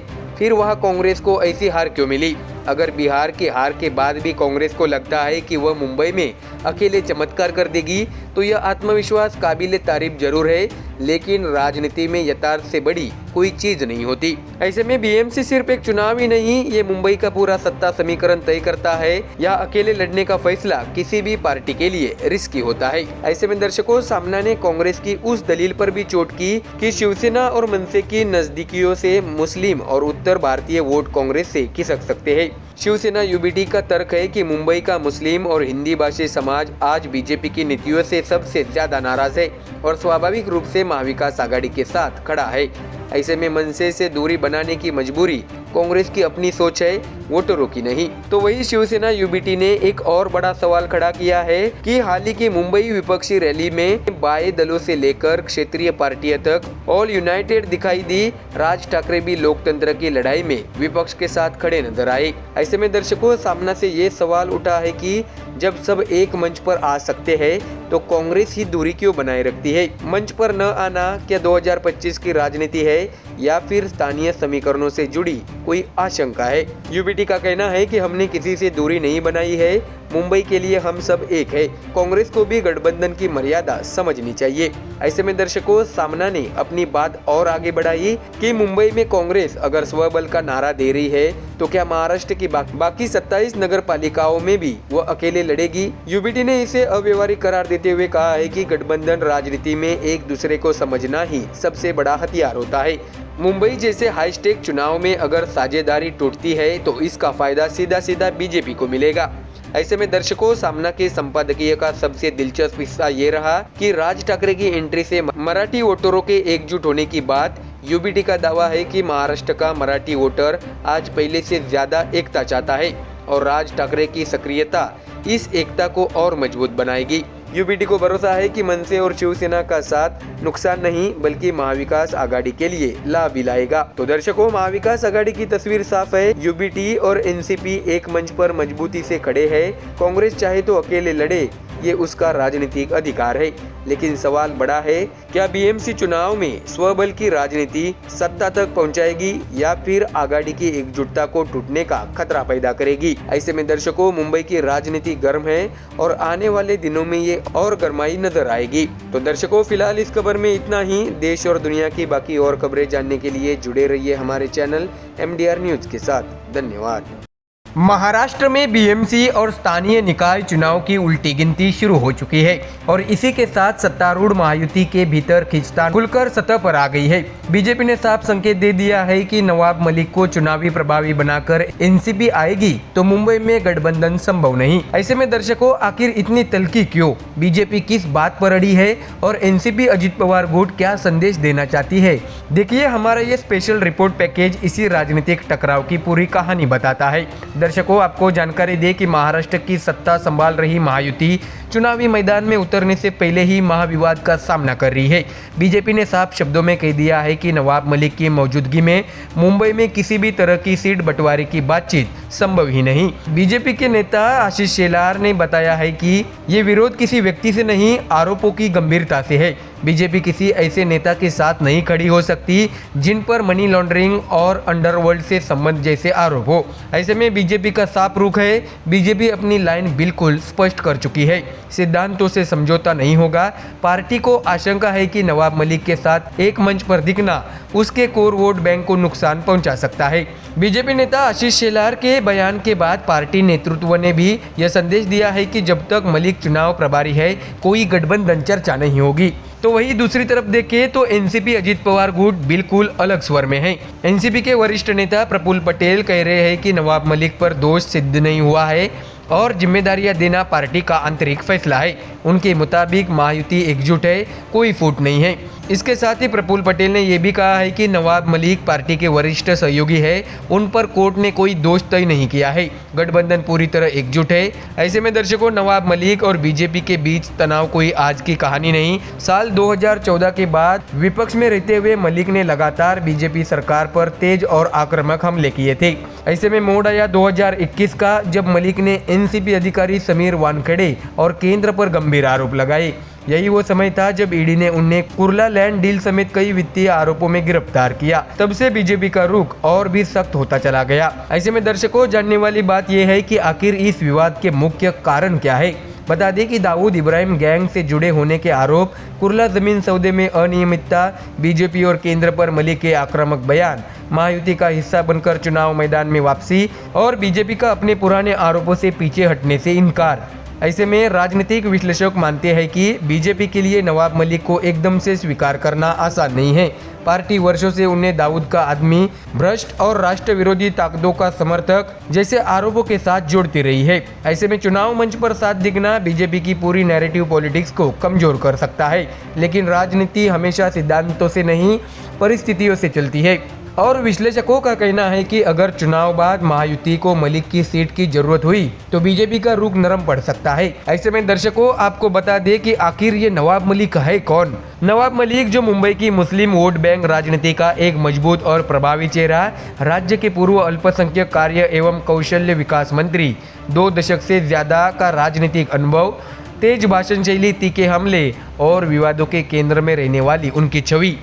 फिर वहां कांग्रेस को ऐसी हार क्यों मिली? अगर बिहार की हार के बाद भी कांग्रेस को लगता है कि वह मुंबई में अकेले चमत्कार कर देगी, तो यह आत्मविश्वास काबिले तारीफ जरूर है, लेकिन राजनीति में यथार्थ से बड़ी कोई चीज नहीं होती। ऐसे में BMC सिर्फ एक चुनाव ही नहीं, ये मुंबई का पूरा सत्ता समीकरण तय करता है। या अकेले लड़ने का फैसला किसी भी पार्टी के लिए रिस्की होता है। ऐसे में दर्शकों, सामना ने कांग्रेस की उस दलील पर भी चोट की कि शिवसेना और मनसे की नजदीकियों से मुस्लिम और उत्तर भारतीय वोट कांग्रेस से खिसक सकते हैं। शिवसेना UBT का तर्क है कि मुंबई का मुस्लिम और हिंदी भाषी समाज आज बीजेपी की नीतियों से सबसे ज्यादा नाराज है और स्वाभाविक रूप से महाविकास आघाड़ी के साथ खड़ा है। ऐसे में मनसे से दूरी बनाने की मजबूरी कांग्रेस की अपनी सोच है, वोटरों की नहीं। तो वही शिवसेना UBT ने एक और बड़ा सवाल खड़ा किया है कि हाल ही की मुंबई विपक्षी रैली में बाएं दलों से लेकर क्षेत्रीय पार्टियों तक ऑल यूनाइटेड दिखाई दी। राज ठाकरे भी लोकतंत्र की लड़ाई में विपक्ष के साथ खड़े नजर आए। ऐसे में दर्शकों, सामना से ये सवाल उठा है कि जब सब एक मंच पर आ सकते हैं तो कांग्रेस ही दूरी क्यों बनाए रखती है? मंच पर न आना क्या 2025 की राजनीति है या फिर स्थानीय समीकरणों से जुड़ी कोई आशंका है? UBT का कहना है कि हमने किसी से दूरी नहीं बनाई है, मुंबई के लिए हम सब एक है। कांग्रेस को भी गठबंधन की मर्यादा समझनी चाहिए। ऐसे में दर्शकों, सामना ने अपनी बात और आगे बढ़ाई कि मुंबई में कांग्रेस अगर स्वबल का नारा दे रही है तो क्या महाराष्ट्र की बाकी 27 नगर पालिकाओं में भी वो अकेले लड़ेगी? UBT ने इसे अव्यवहारिक करार देते हुए कहा है कि गठबंधन राजनीति में एक दूसरे को समझना ही सबसे बड़ा हथियार होता है। मुंबई जैसे हाई स्टेक चुनाव में अगर साझेदारी टूटती है तो इसका फायदा सीधा सीधा बीजेपी को मिलेगा। ऐसे में दर्शकों, सामना के संपादकीय का सबसे दिलचस्प हिस्सा ये रहा कि राज ठाकरे की एंट्री से मराठी वोटरों के एकजुट होने की बात। UBT का दावा है कि महाराष्ट्र का मराठी वोटर आज पहले से ज्यादा एकता चाहता है और राज ठाकरे की सक्रियता इस एकता को और मजबूत बनाएगी। UBT को भरोसा है कि मनसे और शिवसेना का साथ नुकसान नहीं बल्कि महाविकास आघाड़ी के लिए लाभ भी लाएगा। तो दर्शकों, महाविकास आघाड़ी की तस्वीर साफ है। UBT और NCP एक मंच पर मजबूती से खड़े हैं। कांग्रेस चाहे तो अकेले लड़े ये उसका राजनीतिक अधिकार है। लेकिन सवाल बड़ा है, क्या बीएमसी चुनाव में स्वबल की राजनीति सत्ता तक पहुंचाएगी या फिर आघाड़ी की एकजुटता को टूटने का खतरा पैदा करेगी। ऐसे में दर्शकों, मुंबई की राजनीति गर्म है और आने वाले दिनों में ये और गर्माई नजर आएगी। तो दर्शकों, फिलहाल इस खबर में इतना ही। देश और दुनिया की बाकी और खबरें जानने के लिए जुड़े रहिए हमारे चैनल MDR न्यूज के साथ। धन्यवाद। महाराष्ट्र में बीएमसी और स्थानीय निकाय चुनाव की उल्टी गिनती शुरू हो चुकी है और इसी के साथ सत्तारूढ़ महायुति के भीतर खींचतान खुलकर सतह पर आ गई है। बीजेपी ने साफ संकेत दे दिया है कि नवाब मलिक को चुनावी प्रभावी बनाकर एनसीपी आएगी तो मुंबई में गठबंधन संभव नहीं। ऐसे में दर्शकों, आखिर इतनी तल्खी क्यों? बीजेपी किस बात पर अड़ी है और एनसीपी अजित पवार गुट क्या संदेश देना चाहती है? देखिए हमारा ये स्पेशल रिपोर्ट पैकेज इसी राजनीतिक टकराव की पूरी कहानी बताता है। दर्शकों, आपको जानकारी दे कि महाराष्ट्र की सत्ता संभाल रही महायुति चुनावी मैदान में उतरने से पहले ही महाविवाद का सामना कर रही है। बीजेपी ने साफ शब्दों में कह दिया है कि नवाब मलिक की मौजूदगी में मुंबई में किसी भी तरह की सीट बंटवारे की बातचीत संभव ही नहीं। बीजेपी के नेता आशीष शेलार ने बताया है कि ये विरोध किसी व्यक्ति से नहीं, आरोपों की गंभीरता से है। बीजेपी किसी ऐसे नेता के साथ नहीं खड़ी हो सकती जिन पर मनी लॉन्ड्रिंग और अंडरवर्ल्ड से संबंध जैसे आरोप हो। ऐसे में बीजेपी का साफ रुख है। बीजेपी अपनी लाइन बिल्कुल स्पष्ट कर चुकी है, सिद्धांतों से समझौता नहीं होगा। पार्टी को आशंका है कि नवाब मलिक के साथ एक मंच पर दिखना उसके कोर वोट बैंक को नुकसान पहुंचा सकता है। बीजेपी नेता आशीष शेलार के बयान के बाद पार्टी नेतृत्व ने भी यह संदेश दिया है कि जब तक मलिक चुनाव प्रभारी है कोई गठबंधन चर्चा नहीं होगी। तो वही दूसरी तरफ देखें तो एनसीपी अजित पवार गुट बिल्कुल अलग स्वर में है। एनसीपी के वरिष्ठ नेता प्रफुल्ल पटेल कह रहे हैं कि नवाब मलिक पर दोष सिद्ध नहीं हुआ है और जिम्मेदारियां देना पार्टी का आंतरिक फैसला है। उनके मुताबिक महायुति एकजुट है, कोई फूट नहीं है। इसके साथ ही प्रफुल्ल पटेल ने यह भी कहा है कि नवाब मलिक पार्टी के वरिष्ठ सहयोगी है, उन पर कोर्ट ने कोई दोष तय नहीं किया है। गठबंधन पूरी तरह एकजुट है। ऐसे में दर्शकों, नवाब मलिक और बीजेपी के बीच तनाव कोई आज की कहानी नहीं। साल 2014 के बाद विपक्ष में रहते हुए मलिक ने लगातार बीजेपी सरकार पर तेज और आक्रामक हमले किए थे। ऐसे में मोड़ आया 2021 का, जब मलिक ने एनसीपी अधिकारी समीर वानखेड़े और केंद्र पर गंभीर आरोप लगाए। यही वो समय था जब ईडी ने उन्हें कुर्ला लैंड डील समेत कई वित्तीय आरोपों में गिरफ्तार किया। तब से बीजेपी का रुख और भी सख्त होता चला गया। ऐसे में दर्शकों, जानने वाली बात यह है कि आखिर इस विवाद के मुख्य कारण क्या है। बता दें कि दाऊद इब्राहिम गैंग से जुड़े होने के आरोप, कुर्ला जमीन सौदे में अनियमितता, बीजेपी और केंद्र पर मलिक के आक्रामक बयान, महायुति का हिस्सा बनकर चुनाव मैदान में वापसी और बीजेपी का अपने पुराने आरोपों से पीछे हटने से इनकार। ऐसे में राजनीतिक विश्लेषक मानते हैं कि बीजेपी के लिए नवाब मलिक को एकदम से स्वीकार करना आसान नहीं है। पार्टी वर्षों से उन्हें दाऊद का आदमी, भ्रष्ट और राष्ट्र विरोधी ताकतों का समर्थक जैसे आरोपों के साथ जोड़ती रही है। ऐसे में चुनाव मंच पर साथ दिखना बीजेपी की पूरी नैरेटिव पॉलिटिक्स को कमजोर कर सकता है। लेकिन राजनीति हमेशा सिद्धांतों से नहीं, परिस्थितियों से चलती है और विश्लेषकों का कहना है कि अगर चुनाव बाद महायुति को मलिक की सीट की जरूरत हुई तो बीजेपी का रुख नरम पड़ सकता है। ऐसे में दर्शकों, आपको बता दें कि आखिर ये नवाब मलिक है कौन। नवाब मलिक, जो मुंबई की मुस्लिम वोट बैंक राजनीति का एक मजबूत और प्रभावी चेहरा, राज्य के पूर्व अल्पसंख्यक कार्य एवं कौशल्य विकास मंत्री, 2 दशक से ज्यादा का राजनीतिक अनुभव, तेज भाषण शैली, तीखे हमले और विवादों के केंद्र में रहने वाली उनकी छवि।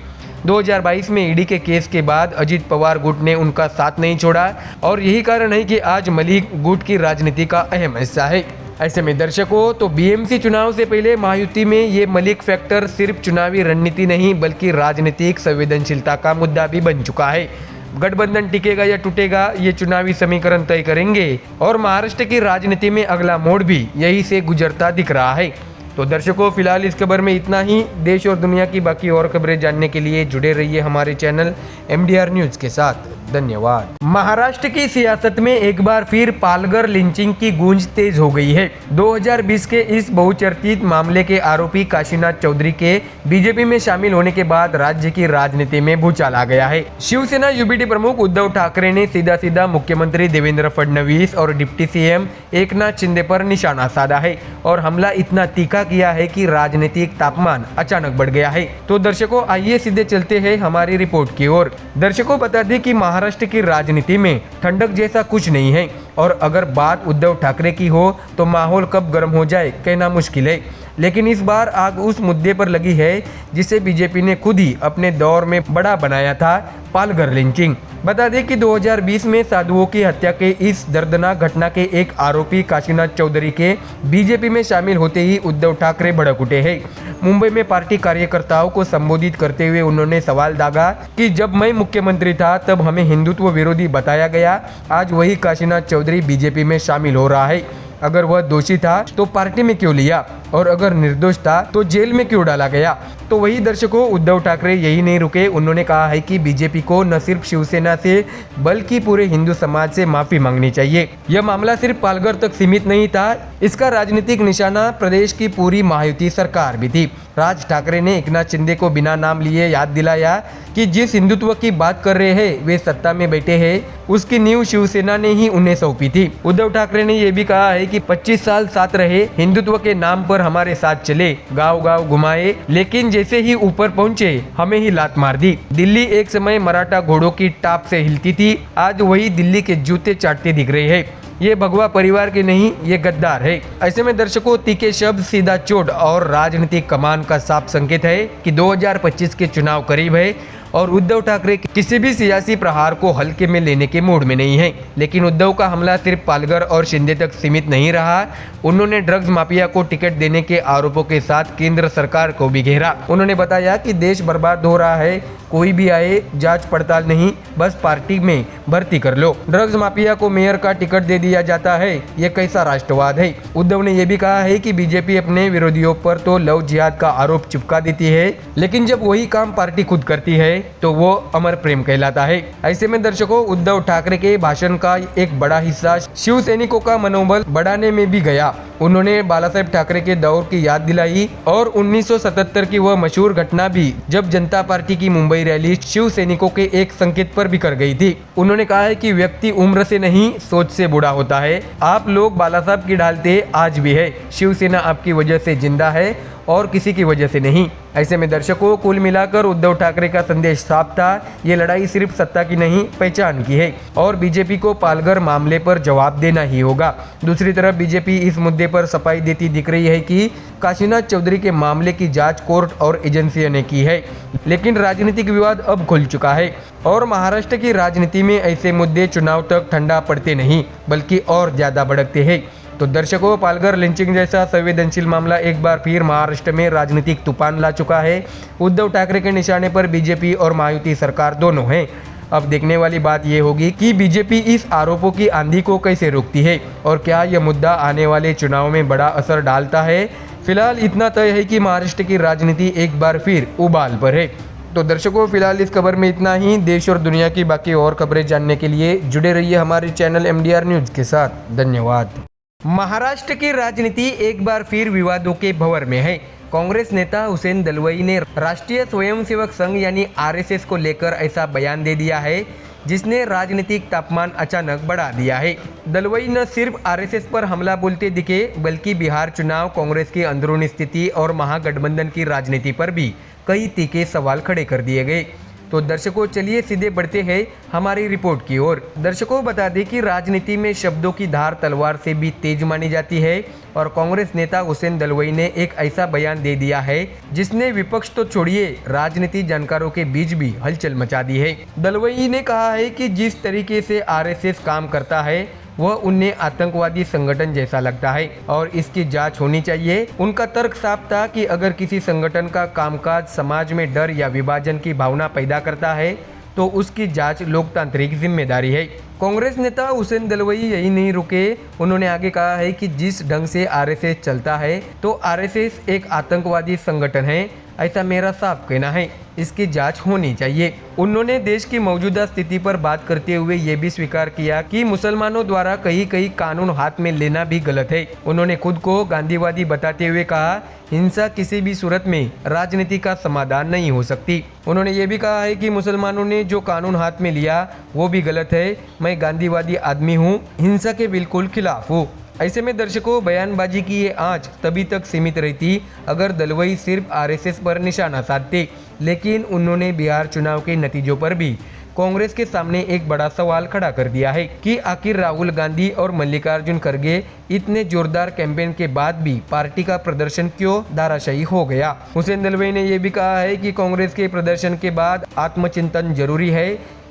2022 में ईडी के केस के बाद अजित पवार गुट ने उनका साथ नहीं छोड़ा और यही कारण है कि आज मलिक गुट की राजनीति का अहम हिस्सा है। ऐसे में दर्शकों, तो बीएमसी चुनाव से पहले महायुति में ये मलिक फैक्टर सिर्फ चुनावी रणनीति नहीं बल्कि राजनीतिक संवेदनशीलता का मुद्दा भी बन चुका है। गठबंधन टिकेगा या टूटेगा, ये चुनावी समीकरण तय करेंगे और महाराष्ट्र की राजनीति में अगला मोड़ भी यही से गुजरता दिख रहा है। तो दर्शकों, फिलहाल इस खबर में इतना ही। देश और दुनिया की बाकी और खबरें जानने के लिए जुड़े रहिए हमारे चैनल MDR न्यूज के साथ। धन्यवाद। महाराष्ट्र की सियासत में एक बार फिर पालघर लिंचिंग की गूंज तेज हो गई है। 2020 के इस बहुचर्चित मामले के आरोपी काशीनाथ चौधरी के बीजेपी में शामिल होने के बाद राज्य की राजनीति में भूचाल आ गया है। शिवसेना यूबीटी प्रमुख उद्धव ठाकरे ने सीधा मुख्यमंत्री देवेंद्र फडणवीस और डिप्टी सीएम एकनाथ शिंदे पर निशाना साधा है और हमला इतना तीखा किया है कि राजनीतिक तापमान अचानक बढ़ गया है। तो दर्शकों, आइए सीधे चलते हैं हमारी रिपोर्ट की ओर। दर्शकों, बता दें कि महाराष्ट्र की राजनीति में ठंडक जैसा कुछ नहीं है और अगर बात उद्धव ठाकरे की हो तो माहौल कब गर्म हो जाए कहना मुश्किल है। लेकिन इस बार आग उस मुद्दे पर लगी है जिसे बीजेपी ने खुद ही अपने दौर में बड़ा बनाया था, पालघर लिंचिंग। बता दें कि 2020 में साधुओं की हत्या के इस दर्दनाक घटना के एक आरोपी काशीनाथ चौधरी के बीजेपी में शामिल होते ही उद्धव ठाकरे भड़क उठे हैं। मुंबई में पार्टी कार्यकर्ताओं को संबोधित करते हुए उन्होंने सवाल दागा कि जब मैं मुख्यमंत्री था तब हमें हिंदुत्व विरोधी बताया गया, आज वही काशीनाथ चौधरी बीजेपी में शामिल हो रहा है। अगर वह दोषी था तो पार्टी में क्यों लिया और अगर निर्दोष था तो जेल में क्यों डाला गया। तो वही दर्शकों, उद्धव ठाकरे यही नहीं रुके, उन्होंने कहा है कि बीजेपी को न सिर्फ शिवसेना से बल्कि पूरे हिंदू समाज से माफी मांगनी चाहिए। यह मामला सिर्फ पालघर तक सीमित नहीं था, इसका राजनीतिक निशाना प्रदेश की पूरी महायुति सरकार भी थी। राज ठाकरे ने एकनाथ शिंदे को बिना नाम लिए याद दिलाया कि जिस हिंदुत्व की बात कर रहे हैं वे सत्ता में बैठे हैं, उसकी नींव शिवसेना ने ही उन्हें सौंपी थी। उद्धव ठाकरे ने यह भी कहा है कि 25 साल साथ रहे, हिंदुत्व के नाम पर हमारे साथ चले, गांव गांव घुमाए, लेकिन जैसे ही ऊपर पहुंचे हमें ही लात मार दी। दिल्ली एक समय मराठा घोड़ों की टाप से हिलती थी, आज वही दिल्ली के जूते चाटते दिख रहे हैं। ये भगवा परिवार के नहीं, ये गद्दार है। ऐसे में दर्शकों, तीखे शब्द, सीधा चोट और राजनीतिक कमान का साफ संकेत है कि 2025 के चुनाव करीब है और उद्धव ठाकरे किसी भी सियासी प्रहार को हल्के में लेने के मूड में नहीं है। लेकिन उद्धव का हमला सिर्फ पालघर और शिंदे तक सीमित नहीं रहा, उन्होंने ड्रग्स माफिया को टिकट देने के आरोपों के साथ केंद्र सरकार को भी घेरा। उन्होंने बताया कि देश बर्बाद हो रहा है, कोई भी आए जांच पड़ताल नहीं, बस पार्टी में भर्ती कर लो। ड्रग्स माफिया को मेयर का टिकट दे दिया जाता है, ये कैसा राष्ट्रवाद है। उद्धव ने यह भी कहा है कि बीजेपी अपने विरोधियों पर तो लव जिहाद का आरोप चिपका देती है, लेकिन जब वही काम पार्टी खुद करती है तो वो अमर प्रेम कहलाता है। ऐसे में दर्शकों, उद्धव ठाकरे के भाषण का एक बड़ा हिस्सा शिव सैनिकों का मनोबल बढ़ाने में भी गया। उन्होंने बाला साहेब ठाकरे के दौर की याद दिलाई और 1977 की वह मशहूर घटना भी जब जनता पार्टी की मुंबई रैली शिव सैनिकों के एक संकेत पर भी कर गई थी। उन्होंने कहा है कि व्यक्ति उम्र से नहीं सोच से बूढ़ा होता है। आप लोग बाला साहब की ढालते आज भी है, शिवसेना आपकी वजह से जिंदा है और किसी की वजह से नहीं। ऐसे में दर्शकों, कुल मिलाकर उद्धव ठाकरे का संदेश साफ था, ये लड़ाई सिर्फ सत्ता की नहीं, पहचान की है और बीजेपी को पालघर मामले पर जवाब देना ही होगा। दूसरी तरफ बीजेपी इस मुद्दे पर सफाई देती दिख रही है कि काशीनाथ चौधरी के मामले की जांच कोर्ट और एजेंसियों ने की है, लेकिन राजनीतिक विवाद अब खुल चुका है और महाराष्ट्र की राजनीति में ऐसे मुद्दे चुनाव तक ठंडा पड़ते नहीं बल्कि और ज्यादा भड़कते हैं। तो दर्शकों, पालघर लिंचिंग जैसा संवेदनशील मामला एक बार फिर महाराष्ट्र में राजनीतिक तूफान ला चुका है। उद्धव ठाकरे के निशाने पर बीजेपी और महायुति सरकार दोनों हैं। अब देखने वाली बात यह होगी कि बीजेपी इस आरोपों की आंधी को कैसे रोकती है और क्या यह मुद्दा आने वाले चुनाव में बड़ा असर डालता है। फिलहाल इतना तय है कि महाराष्ट्र की राजनीति एक बार फिर उबाल पर है। तो दर्शकों, फिलहाल इस खबर में इतना ही। देश और दुनिया की बाकी और खबरें जानने के लिए जुड़े रहिए हमारे चैनल MDR न्यूज के साथ। धन्यवाद। महाराष्ट्र की राजनीति एक बार फिर विवादों के भंवर में है। कांग्रेस नेता हुसैन दलवाई ने राष्ट्रीय स्वयंसेवक संघ यानी RSS को लेकर ऐसा बयान दे दिया है जिसने राजनीतिक तापमान अचानक बढ़ा दिया है। दलवाई न सिर्फ RSS पर हमला बोलते दिखे बल्कि बिहार चुनाव, कांग्रेस की अंदरूनी स्थिति और महागठबंधन की राजनीति पर भी कई तीखे सवाल खड़े कर दिए गए। तो दर्शकों, चलिए सीधे बढ़ते हैं हमारी रिपोर्ट की ओर। दर्शकों, बता दें कि राजनीति में शब्दों की धार तलवार से भी तेज मानी जाती है और कांग्रेस नेता हुसैन दलवाई ने एक ऐसा बयान दे दिया है जिसने विपक्ष तो छोड़िए राजनीति जानकारों के बीच भी हलचल मचा दी है। दलवाई ने कहा है कि जिस तरीके से RSS काम करता है वह उन्हें आतंकवादी संगठन जैसा लगता है और इसकी जांच होनी चाहिए। उनका तर्क साफ था कि अगर किसी संगठन का कामकाज समाज में डर या विभाजन की भावना पैदा करता है तो उसकी जांच लोकतांत्रिक जिम्मेदारी है। कांग्रेस नेता हुसैन दलवाई यही नहीं रुके, उन्होंने आगे कहा है कि जिस ढंग से RSS चलता है तो RSS एक आतंकवादी संगठन है, ऐसा मेरा साफ कहना है, इसकी जांच होनी चाहिए। उन्होंने देश की मौजूदा स्थिति पर बात करते हुए ये भी स्वीकार किया कि मुसलमानों द्वारा कई कानून हाथ में लेना भी गलत है। उन्होंने खुद को गांधीवादी बताते हुए कहा, हिंसा किसी भी सूरत में राजनीति का समाधान नहीं हो सकती। उन्होंने ये भी कहा है कि मुसलमानों ने जो कानून हाथ में लिया वो भी गलत है, मैं गांधीवादी आदमी हूँ, हिंसा के बिल्कुल खिलाफ हूँ। ऐसे में दर्शकों, बयानबाजी की ये आंच तभी तक सीमित रहती अगर दलवाई सिर्फ RSS पर निशाना साधते, लेकिन उन्होंने बिहार चुनाव के नतीजों पर भी कांग्रेस के सामने एक बड़ा सवाल खड़ा कर दिया है कि आखिर राहुल गांधी और मल्लिकार्जुन खड़गे इतने जोरदार कैंपेन के बाद भी पार्टी का प्रदर्शन क्यों धराशायी हो गया। हुसैन दलवाई ने यह भी कहा है कि कांग्रेस के प्रदर्शन के बाद आत्मचिंतन जरूरी है।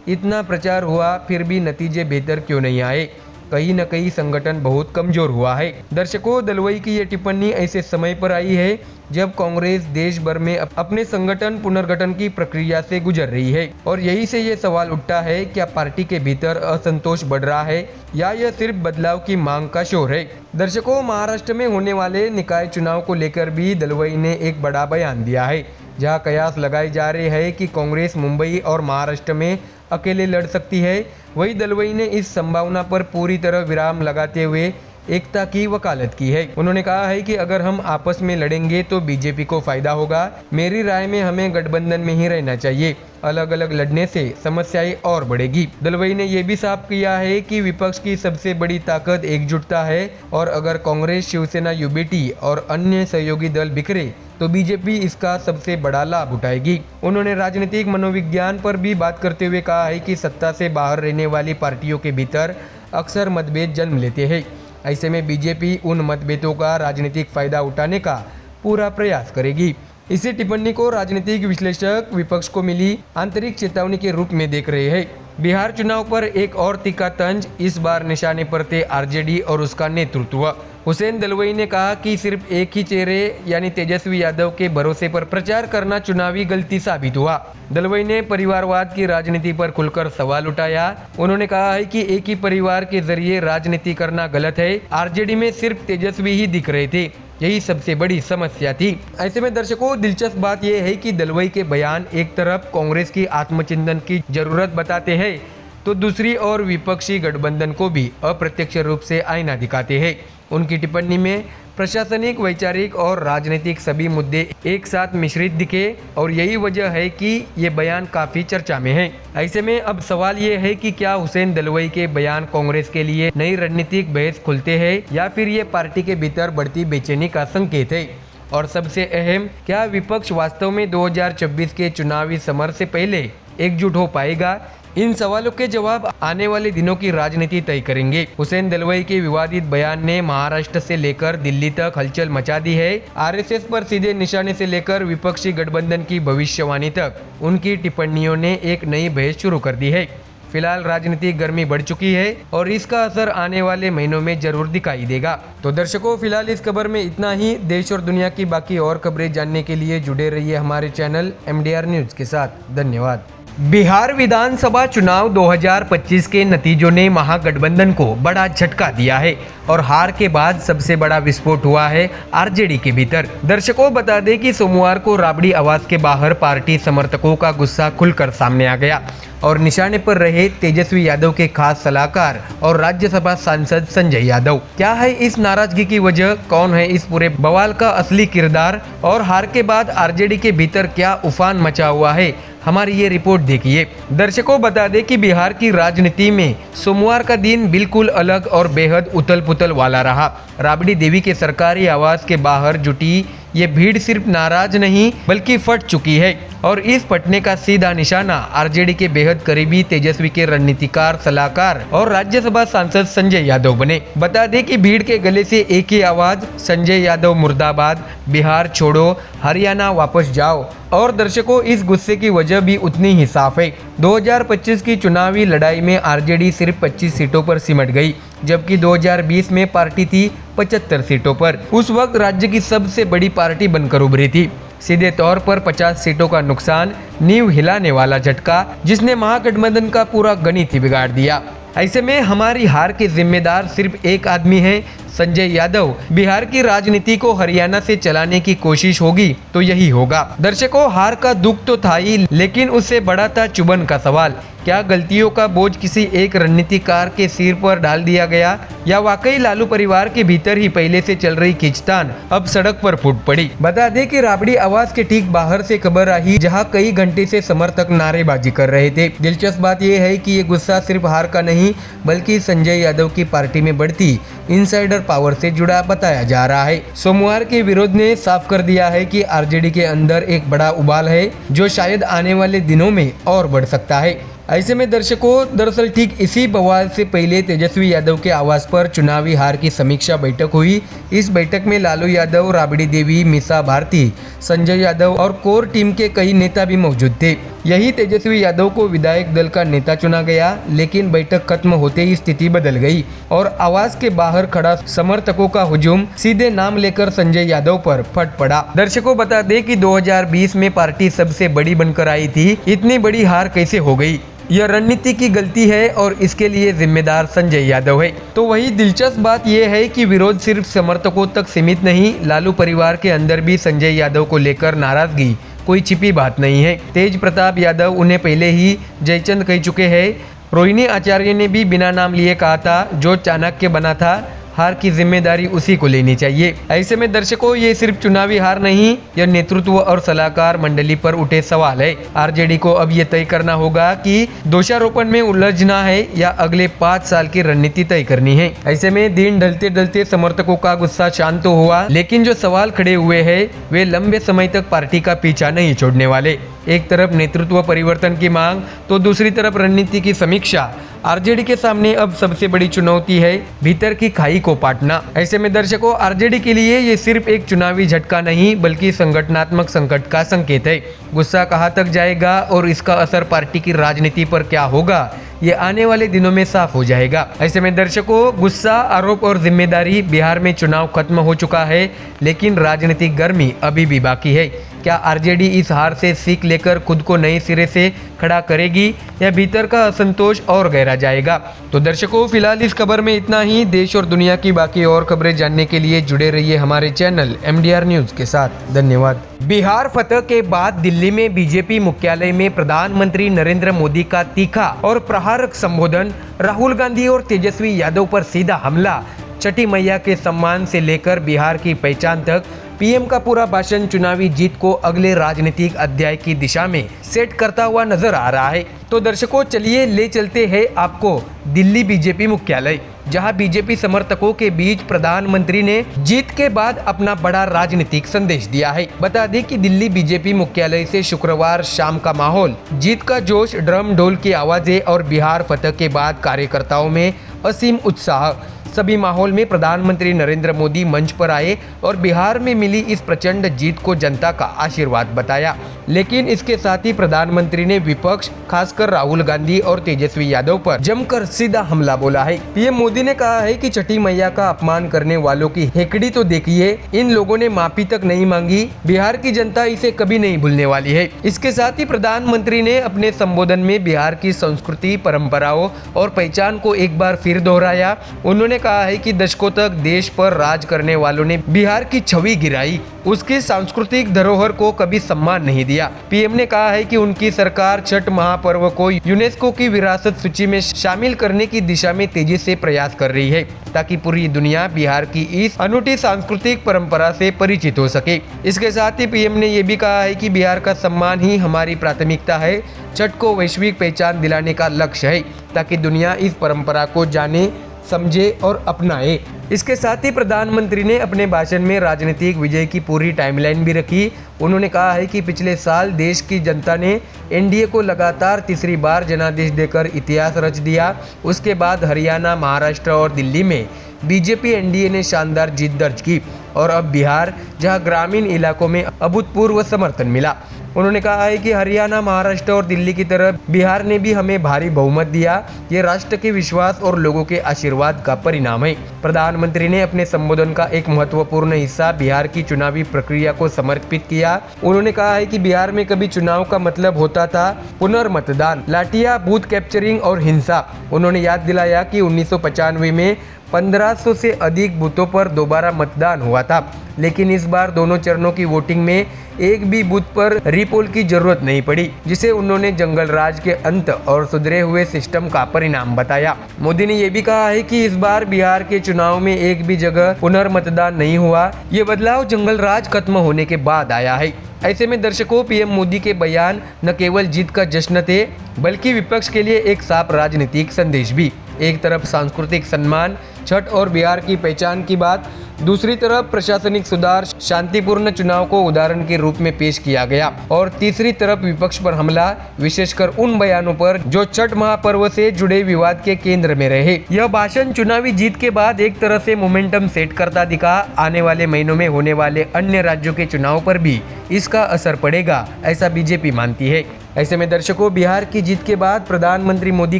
इतना प्रचार हुआ फिर भी नतीजे बेहतर क्यों नहीं आए। कहीं न कहीं संगठन बहुत कमजोर हुआ है। दर्शकों, दलवाई की ये टिप्पणी ऐसे समय पर आई है जब कांग्रेस देश भर में अपने संगठन पुनर्गठन की प्रक्रिया से गुजर रही है और यही से ये सवाल उठता है, क्या पार्टी के भीतर असंतोष बढ़ रहा है या यह सिर्फ बदलाव की मांग का शोर है। दर्शकों, महाराष्ट्र में होने वाले निकाय चुनाव को लेकर भी दलवाई ने एक बड़ा बयान दिया है, जहां कयास लगाए जा रहे हैं कि कांग्रेस मुंबई और महाराष्ट्र में अकेले लड़ सकती है। वही दलवाई ने इस संभावना पर पूरी तरह विराम लगाते हुए एकता की वकालत की है। उन्होंने कहा है कि अगर हम आपस में लड़ेंगे तो बीजेपी को फायदा होगा। मेरी राय में हमें गठबंधन में ही रहना चाहिए। अलग अलग लड़ने से समस्याएं और बढ़ेगी। दलवाई ने यह भी साफ किया है कि विपक्ष की सबसे बड़ी ताकत एकजुटता है और अगर कांग्रेस, शिवसेना, यूबीटी और अन्य सहयोगी दल बिखरे तो बीजेपी इसका सबसे बड़ा लाभ उठाएगी। उन्होंने राजनीतिक मनोविज्ञान पर भी बात करते हुए कहा है कि सत्ता से बाहर रहने वाली पार्टियों के भीतर अक्सर मतभेद जन्म लेते हैं। ऐसे में बीजेपी उन मतभेदों का राजनीतिक फायदा उठाने का पूरा प्रयास करेगी। इसी टिप्पणी को राजनीतिक विश्लेषक विपक्ष को मिली आंतरिक चेतावनी के रूप में देख रहे हैं। बिहार चुनाव पर एक और तीखा तंज इस बार निशाने पर थे आरजेडी और उसका नेतृत्व। हुसैन दलवाई ने कहा कि सिर्फ एक ही चेहरे यानी तेजस्वी यादव के भरोसे पर प्रचार करना चुनावी गलती साबित हुआ। दलवाई ने परिवारवाद की राजनीति पर खुलकर सवाल उठाया। उन्होंने कहा है कि एक ही परिवार के जरिए राजनीति करना गलत है। आरजेडी में सिर्फ तेजस्वी ही दिख रहे थे, यही सबसे बड़ी समस्या थी। ऐसे में दर्शकों, दिलचस्प बात यह है कि दलवाई के बयान एक तरफ कांग्रेस की आत्मचिंतन की जरूरत बताते हैं तो दूसरी ओर विपक्षी गठबंधन को भी अप्रत्यक्ष रूप से आईना दिखाते हैं। उनकी टिप्पणी में प्रशासनिक, वैचारिक और राजनीतिक सभी मुद्दे एक साथ मिश्रित दिखे और यही वजह है कि ये बयान काफी चर्चा में है। ऐसे में अब सवाल ये है कि क्या हुसैन दलवाई के बयान कांग्रेस के लिए नई रणनीतिक बहस खुलते हैं या फिर ये पार्टी के भीतर बढ़ती बेचैनी का संकेत है। और सबसे अहम, क्या विपक्ष वास्तव में 2024 के चुनावी समर से पहले एकजुट हो पाएगा। इन सवालों के जवाब आने वाले दिनों की राजनीति तय करेंगे। हुसैन दलवाई के विवादित बयान ने महाराष्ट्र से लेकर दिल्ली तक हलचल मचा दी है। आरएसएस पर सीधे निशाने से लेकर विपक्षी गठबंधन की भविष्यवाणी तक उनकी टिप्पणियों ने एक नई बहस शुरू कर दी है। फिलहाल राजनीतिक गर्मी बढ़ चुकी है और इसका असर आने वाले महीनों में जरूर दिखाई देगा। तो दर्शकों, फिलहाल इस खबर में इतना ही। देश और दुनिया की बाकी और खबरें जानने के लिए जुड़े रहिए हमारे चैनल MDR न्यूज के साथ। धन्यवाद। बिहार विधानसभा चुनाव 2025 के नतीजों ने महागठबंधन को बड़ा झटका दिया है और हार के बाद सबसे बड़ा विस्फोट हुआ है आरजेडी के भीतर। दर्शकों, बता दें कि सोमवार को राबड़ी आवास के बाहर पार्टी समर्थकों का गुस्सा खुलकर सामने आ गया और निशाने पर रहे तेजस्वी यादव के खास सलाहकार और राज्यसभा सांसद संजय यादव। क्या है इस नाराजगी की वजह, कौन है इस पूरे बवाल का असली किरदार और हार के बाद आरजेडी के भीतर क्या उफान मचा हुआ है, हमारी ये रिपोर्ट देखिए। दर्शकों, बता दें कि बिहार की राजनीति में सोमवार का दिन बिल्कुल अलग और बेहद उथल पुथल वाला रहा। राबड़ी देवी के सरकारी आवास के बाहर जुटी ये भीड़ सिर्फ नाराज नहीं बल्कि फट चुकी है और इस फटने का सीधा निशाना आरजेडी के बेहद करीबी तेजस्वी के रणनीतिकार, सलाहकार और राज्यसभा सांसद संजय यादव बने। बता दें कि भीड़ के गले से एक ही आवाज, संजय यादव मुर्दाबाद, बिहार छोड़ो, हरियाणा वापस जाओ। और दर्शकों, इस गुस्से की वजह भी उतनी ही साफ है। 2025 की चुनावी लड़ाई में आरजेडी सिर्फ 25 सीटों पर सिमट गई, जबकि 2020 में पार्टी थी 75 सीटों पर। उस वक्त राज्य की सबसे बड़ी पार्टी बनकर उभरी थी। सीधे तौर पर 50 सीटों का नुकसान, नींव हिलाने वाला झटका, जिसने महागठबंधन का पूरा गणित ही बिगाड़ दिया। ऐसे में हमारी हार के जिम्मेदार सिर्फ एक आदमी है, संजय यादव। बिहार की राजनीति को हरियाणा से चलाने की कोशिश होगी तो यही होगा। दर्शकों, हार का दुख तो था ही, लेकिन उससे बड़ा था चुभन का सवाल। क्या गलतियों का बोझ किसी एक रणनीतिकार के सिर पर डाल दिया गया या वाकई लालू परिवार के भीतर ही पहले से चल रही खींचतान अब सड़क पर फूट पड़ी। बता दें कि राबड़ी आवास के ठीक बाहर से खबर आई, जहां कई घंटे से समर्थक नारेबाजी कर रहे थे। दिलचस्प बात यह है कि ये गुस्सा सिर्फ हार का नहीं बल्कि संजय यादव की पार्टी में बढ़ती इनसाइडर पावर से जुड़ा बताया जा रहा है। सोमवार के विरोध ने साफ कर दिया है कि आरजेडी के अंदर एक बड़ा उबाल है जो शायद आने वाले दिनों में और बढ़ सकता है। ऐसे में दर्शकों, दरअसल ठीक इसी बवाल से पहले तेजस्वी यादव के आवास पर चुनावी हार की समीक्षा बैठक हुई। इस बैठक में लालू यादव, राबड़ी देवी, मीसा भारती, संजय यादव और कोर टीम के कई नेता भी मौजूद थे। यही तेजस्वी यादव को विधायक दल का नेता चुना गया, लेकिन बैठक खत्म होते ही स्थिति बदल गई और आवास के बाहर खड़ा समर्थकों का हुजूम सीधे नाम लेकर संजय यादव पर फट पड़ा। दर्शकों, बता दें कि 2020 में पार्टी सबसे बड़ी बनकर आई थी, इतनी बड़ी हार कैसे हो गई? यह रणनीति की गलती है और इसके लिए जिम्मेदार संजय यादव है। तो वही दिलचस्प बात यह है कि विरोध सिर्फ समर्थकों तक सीमित नहीं, लालू परिवार के अंदर भी संजय यादव को लेकर नाराजगी कोई छिपी बात नहीं है। तेज प्रताप यादव उन्हें पहले ही जयचंद कह चुके हैं। रोहिणी आचार्य ने भी बिना नाम लिए कहा था, जो चाणक्य बना था, हार की जिम्मेदारी उसी को लेनी चाहिए। ऐसे में दर्शकों, ये सिर्फ चुनावी हार नहीं, यह नेतृत्व और सलाहकार मंडली पर उठे सवाल है। आरजेडी को अब ये तय करना होगा कि दोषारोपण में उलझना है या अगले 5 साल की रणनीति तय करनी है। ऐसे में दिन ढलते ढलते समर्थकों का गुस्सा शांत तो हुआ, लेकिन जो सवाल खड़े हुए हैं वे लंबे समय तक पार्टी का पीछा नहीं छोड़ने वाले। एक तरफ नेतृत्व परिवर्तन की मांग तो दूसरी तरफ रणनीति की समीक्षा। आरजेडी के सामने अब सबसे बड़ी चुनौती है भीतर की खाई को पाटना। ऐसे में दर्शकों, आरजेडी के लिए ये सिर्फ एक चुनावी झटका नहीं बल्कि संगठनात्मक संकट का संकेत है। गुस्सा कहां तक जाएगा और इसका असर पार्टी की राजनीति पर क्या होगा, ये आने वाले दिनों में साफ हो जाएगा। ऐसे में दर्शकों, गुस्सा, आरोप और जिम्मेदारी। बिहार में चुनाव खत्म हो चुका है, लेकिन राजनीतिक गर्मी अभी भी बाकी है। क्या आरजेडी इस हार से सीख लेकर खुद को नए सिरे से खड़ा करेगी या भीतर का असंतोष और गहरा जाएगा? तो दर्शकों, फिलहाल इस खबर में इतना ही। देश और दुनिया की बाकी और खबरें जानने के लिए जुड़े रहिए हमारे चैनल MDR न्यूज के साथ। धन्यवाद। बिहार फतह के बाद दिल्ली में बीजेपी मुख्यालय में प्रधानमंत्री नरेंद्र मोदी का तीखा और प्रहारक संबोधन, राहुल गांधी और तेजस्वी यादव पर सीधा हमला, छठी मैया के सम्मान से लेकर बिहार की पहचान तक पीएम का पूरा भाषण चुनावी जीत को अगले राजनीतिक अध्याय की दिशा में सेट करता हुआ नजर आ रहा है। तो दर्शकों, चलिए ले चलते हैं आपको दिल्ली बीजेपी मुख्यालय, जहां बीजेपी समर्थकों के बीच प्रधानमंत्री ने जीत के बाद अपना बड़ा राजनीतिक संदेश दिया है। बता दें कि दिल्ली बीजेपी मुख्यालय से शुक्रवार शाम का माहौल, जीत का जोश, ड्रम ढोल की आवाजें और बिहार फतह के बाद कार्यकर्ताओं में असीम उत्साह। सभी माहौल में प्रधानमंत्री नरेंद्र मोदी मंच पर आए और बिहार में मिली इस प्रचंड जीत को जनता का आशीर्वाद बताया। लेकिन इसके साथ ही प्रधानमंत्री ने विपक्ष, खासकर राहुल गांधी और तेजस्वी यादव पर जमकर सीधा हमला बोला है। पीएम मोदी ने कहा है कि छठी मैया का अपमान करने वालों की हेकड़ी तो देखिए, इन लोगों ने माफी तक नहीं मांगी, बिहार की जनता इसे कभी नहीं भूलने वाली है। इसके साथ ही प्रधानमंत्री ने अपने संबोधन में बिहार की संस्कृति, परंपराओं और पहचान को एक बार फिर दोहराया। उन्होंने कहा है कि दशकों तक देश पर राज करने वालों ने बिहार की छवि गिराई, उसकी सांस्कृतिक धरोहर को कभी सम्मान नहीं दिया। पीएम ने कहा है कि उनकी सरकार छठ महापर्व को यूनेस्को की विरासत सूची में शामिल करने की दिशा में तेजी से प्रयास कर रही है, ताकि पूरी दुनिया बिहार की इस अनूठी सांस्कृतिक परंपरा से परिचित हो सके। इसके साथ ही पीएम ने यह भी कहा है कि बिहार का सम्मान ही हमारी प्राथमिकता है। छठ को वैश्विक पहचान दिलाने का लक्ष्य है, ताकि दुनिया इस परंपरा को जाने, समझे और अपनाए। इसके साथ ही प्रधानमंत्री ने अपने भाषण में राजनीतिक विजय की पूरी टाइमलाइन भी रखी। उन्होंने कहा है कि पिछले साल देश की जनता ने एनडीए को लगातार तीसरी बार जनादेश देकर इतिहास रच दिया। उसके बाद हरियाणा, महाराष्ट्र और दिल्ली में बीजेपी एनडीए ने शानदार जीत दर्ज की और अब बिहार, जहां ग्रामीण इलाकों में अभूतपूर्व समर्थन मिला। उन्होंने कहा है कि हरियाणा, महाराष्ट्र और दिल्ली की तरह बिहार ने भी हमें भारी बहुमत दिया। ये राष्ट्र के विश्वास और लोगों के आशीर्वाद का परिणाम है। प्रधानमंत्री ने अपने संबोधन का एक महत्वपूर्ण हिस्सा बिहार की चुनावी प्रक्रिया को समर्पित किया। उन्होंने कहा है कि बिहार में कभी चुनाव का मतलब होता था पुनर्मतदान, लाठियां, बूथ कैप्चरिंग और हिंसा। उन्होंने याद दिलाया कि 1995 में 1500 से अधिक बूथों पर दोबारा मतदान हुआ था, लेकिन इस बार दोनों चरणों की वोटिंग में एक भी बूथ पर रीपोल की जरूरत नहीं पड़ी, जिसे उन्होंने जंगल राज के अंत और सुधरे हुए सिस्टम का परिणाम बताया। मोदी ने यह भी कहा है कि इस बार बिहार के चुनाव में एक भी जगह पुनर्मतदान नहीं हुआ। ये बदलाव जंगल राज खत्म होने के बाद आया है। ऐसे में दर्शकों, पीएम मोदी के बयान न केवल जीत का जश्न थे, बल्कि विपक्ष के लिए एक साफ राजनीतिक संदेश भी। एक तरफ सांस्कृतिक सम्मान, छठ और बिहार की पहचान की बात, दूसरी तरफ प्रशासनिक सुधार, शांतिपूर्ण चुनाव को उदाहरण के रूप में पेश किया गया और तीसरी तरफ विपक्ष पर हमला, विशेषकर उन बयानों पर जो छठ महापर्व से जुड़े विवाद के केंद्र में रहे। यह भाषण चुनावी जीत के बाद एक तरह से मोमेंटम सेट करता दिखा। आने वाले महीनों में होने वाले अन्य राज्यों के चुनाव पर भी इसका असर पड़ेगा, ऐसा बीजेपी मानती है। ऐसे में दर्शकों, बिहार की जीत के बाद प्रधानमंत्री मोदी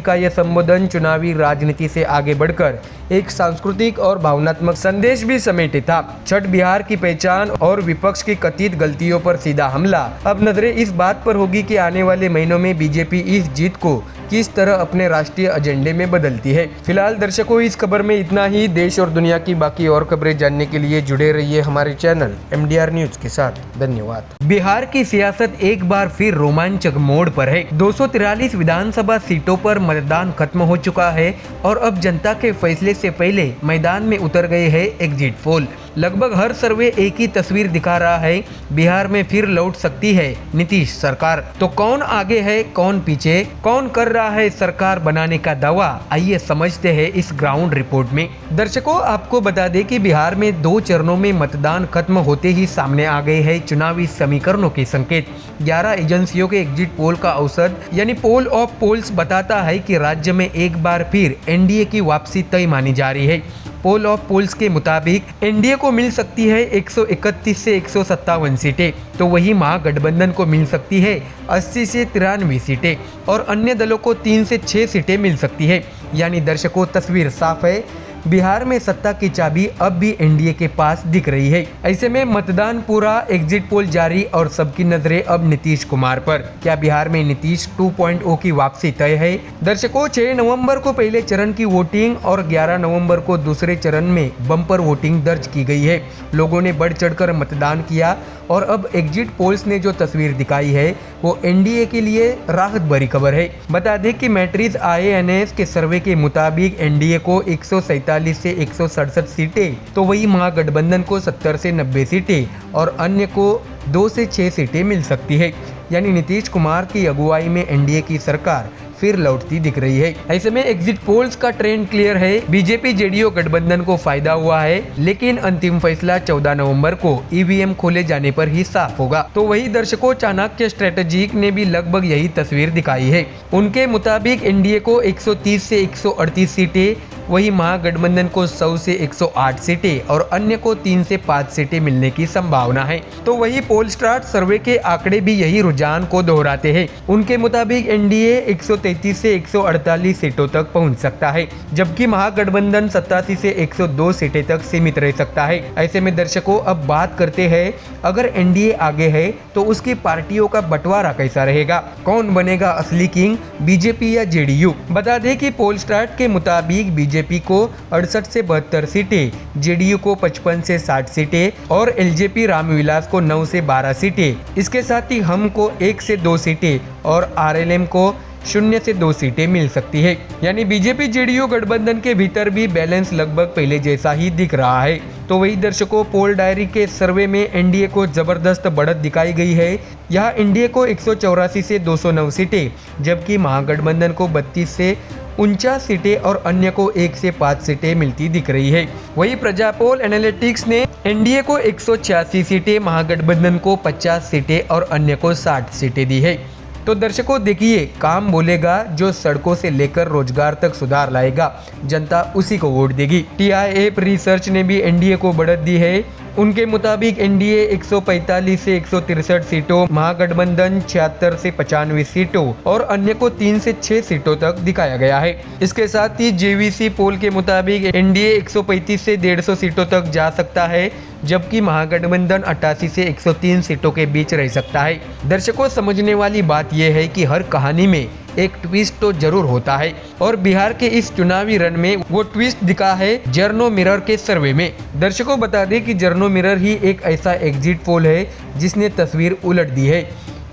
का यह संबोधन चुनावी राजनीति से आगे बढ़कर एक सांस्कृतिक और भावनात्मक संदेश भी समेटे था। छठ बिहार की पहचान और विपक्ष की कथित गलतियों पर सीधा हमला। अब नजरें इस बात पर होगी कि आने वाले महीनों में बीजेपी इस जीत को किस तरह अपने राष्ट्रीय एजेंडे में बदलती है। फिलहाल दर्शकों, इस खबर में इतना ही। देश और दुनिया की बाकी और खबरें जानने के लिए जुड़े रहिए हमारे चैनल MDR न्यूज के साथ। धन्यवाद। बिहार की सियासत एक बार फिर रोमांचक मोड़ पर है। 243 विधानसभा सीटों पर मतदान खत्म हो चुका है और अब जनता के फैसले से पहले मैदान में उतर गए हैं एग्जिट पोल। लगभग हर सर्वे एक ही तस्वीर दिखा रहा है, बिहार में फिर लौट सकती है नीतीश सरकार। तो कौन आगे है, कौन पीछे, कौन कर रहा है सरकार बनाने का दावा, आइए समझते हैं इस ग्राउंड रिपोर्ट में। दर्शकों, आपको बता दें कि बिहार में 2 चरणों में मतदान खत्म होते ही सामने आ गए हैं चुनावी समीकरणों के संकेत। 11 एजेंसियों के एग्जिट पोल का औसत यानी पोल ऑफ पोल्स बताता है कि राज्य में एक बार फिर एनडीए की वापसी तय मानी जा रही है। पोल ऑफ पोल्स के मुताबिक एनडीए को मिल सकती है 131 से 157 सीटें, तो वही महागठबंधन को मिल सकती है 80 से 93 सीटें और अन्य दलों को 3 से 6 सीटें मिल सकती है। यानी दर्शकों, तस्वीर साफ है, बिहार में सत्ता की चाबी अब भी एनडीए के पास दिख रही है। ऐसे में मतदान पूरा, एग्जिट पोल जारी और सबकी नजरें अब नीतीश कुमार पर। क्या बिहार में नीतीश 2.0 की वापसी तय है? दर्शकों, 6 नवंबर को पहले चरण की वोटिंग और 11 नवंबर को दूसरे चरण में बम्पर वोटिंग दर्ज की गई है। लोगों ने बढ़ चढ़कर मतदान किया और अब एग्जिट पोल्स ने जो तस्वीर दिखाई है वो एनडीए के लिए राहत भरी खबर है। बता दें कि मैट्रिक्स IANS के सर्वे के मुताबिक एनडीए को 147 से 167 सीटें, तो वही महागठबंधन को 70 से 90 सीटें और अन्य को 2 से 6 सीटें मिल सकती है। यानी नीतीश कुमार की अगुवाई में एनडीए की सरकार फिर लौटती दिख रही है। ऐसे में एग्जिट पोल्स का ट्रेंड क्लियर है, बीजेपी जेडीयू गठबंधन को फायदा हुआ है, लेकिन अंतिम फैसला 14 नवंबर को ईवीएम खोले जाने पर ही साफ होगा। तो वही दर्शकों, चाणक्य स्ट्रेटेजिक ने भी लगभग यही तस्वीर दिखाई है। उनके मुताबिक एनडीए को 130 से 138 सीटें, वही महागठबंधन को 100 से 108 सीटें और अन्य को 3 से 5 सीटें मिलने की संभावना है। तो वही पोलस्टार सर्वे के आंकड़े भी यही रुझान को दोहराते हैं। उनके मुताबिक एनडीए 133 से 148 सीटों तक पहुंच सकता है, जबकि महागठबंधन 87 से 102 सीटें तक सीमित रह सकता है। ऐसे में दर्शकों, अब बात करते हैं, अगर एनडीए आगे है तो उसकी पार्टियों का बंटवारा कैसा रहेगा, कौन बनेगा असली किंग, बीजेपी या जेडीयू? बता दें कि पोलस्टार के मुताबिक बीजेपी को 68 से 72 सीटें, जेडीयू को 55 से 60 सीटें और एलजेपी रामविलास को 9 से 12 सीटें। इसके साथ ही हम को 1 से 2 सीटें और आरएलएम को 0 से 2 सीटें मिल सकती है। यानी बीजेपी जेडीयू गठबंधन के भीतर भी बैलेंस लगभग पहले जैसा ही दिख रहा है। तो वही दर्शकों, पोल डायरी के सर्वे में एनडीए को जबरदस्त बढ़त दिखाई गई है। यहाँ एनडीए को 184 से 209 सीटें, जबकि महागठबंधन को 32 से 49 सीटें और अन्य को 1 से 5 सीटें मिलती दिख रही है। वही प्रजापोल एनालिटिक्स ने एनडीए को 186 सीटें, महागठबंधन को 50 सीटें और अन्य को 60 सीटें दी है। तो दर्शकों देखिए, काम बोलेगा जो सड़कों से लेकर रोजगार तक सुधार लाएगा, जनता उसी को वोट देगी। TIAP रिसर्च ने भी एनडीए को बढ़त दी है। उनके मुताबिक एनडीए 145 से 163 सीटों, महागठबंधन 76 से 95 सीटों और अन्य को 3 से 6 सीटों तक दिखाया गया है। इसके साथ ही जेवीसी पोल के मुताबिक एनडीए 135 से 150 सीटों तक जा सकता है, जबकि महागठबंधन 88 से 103 सीटों के बीच रह सकता है। दर्शकों, समझने वाली बात यह है कि हर कहानी में एक ट्विस्ट तो जरूर होता है और बिहार के इस चुनावी रन में वो ट्विस्ट दिखा है जर्नो मिरर के सर्वे में। दर्शकों बता दें कि जर्नो मिरर ही एक ऐसा एग्जिट पोल है जिसने तस्वीर उलट दी है।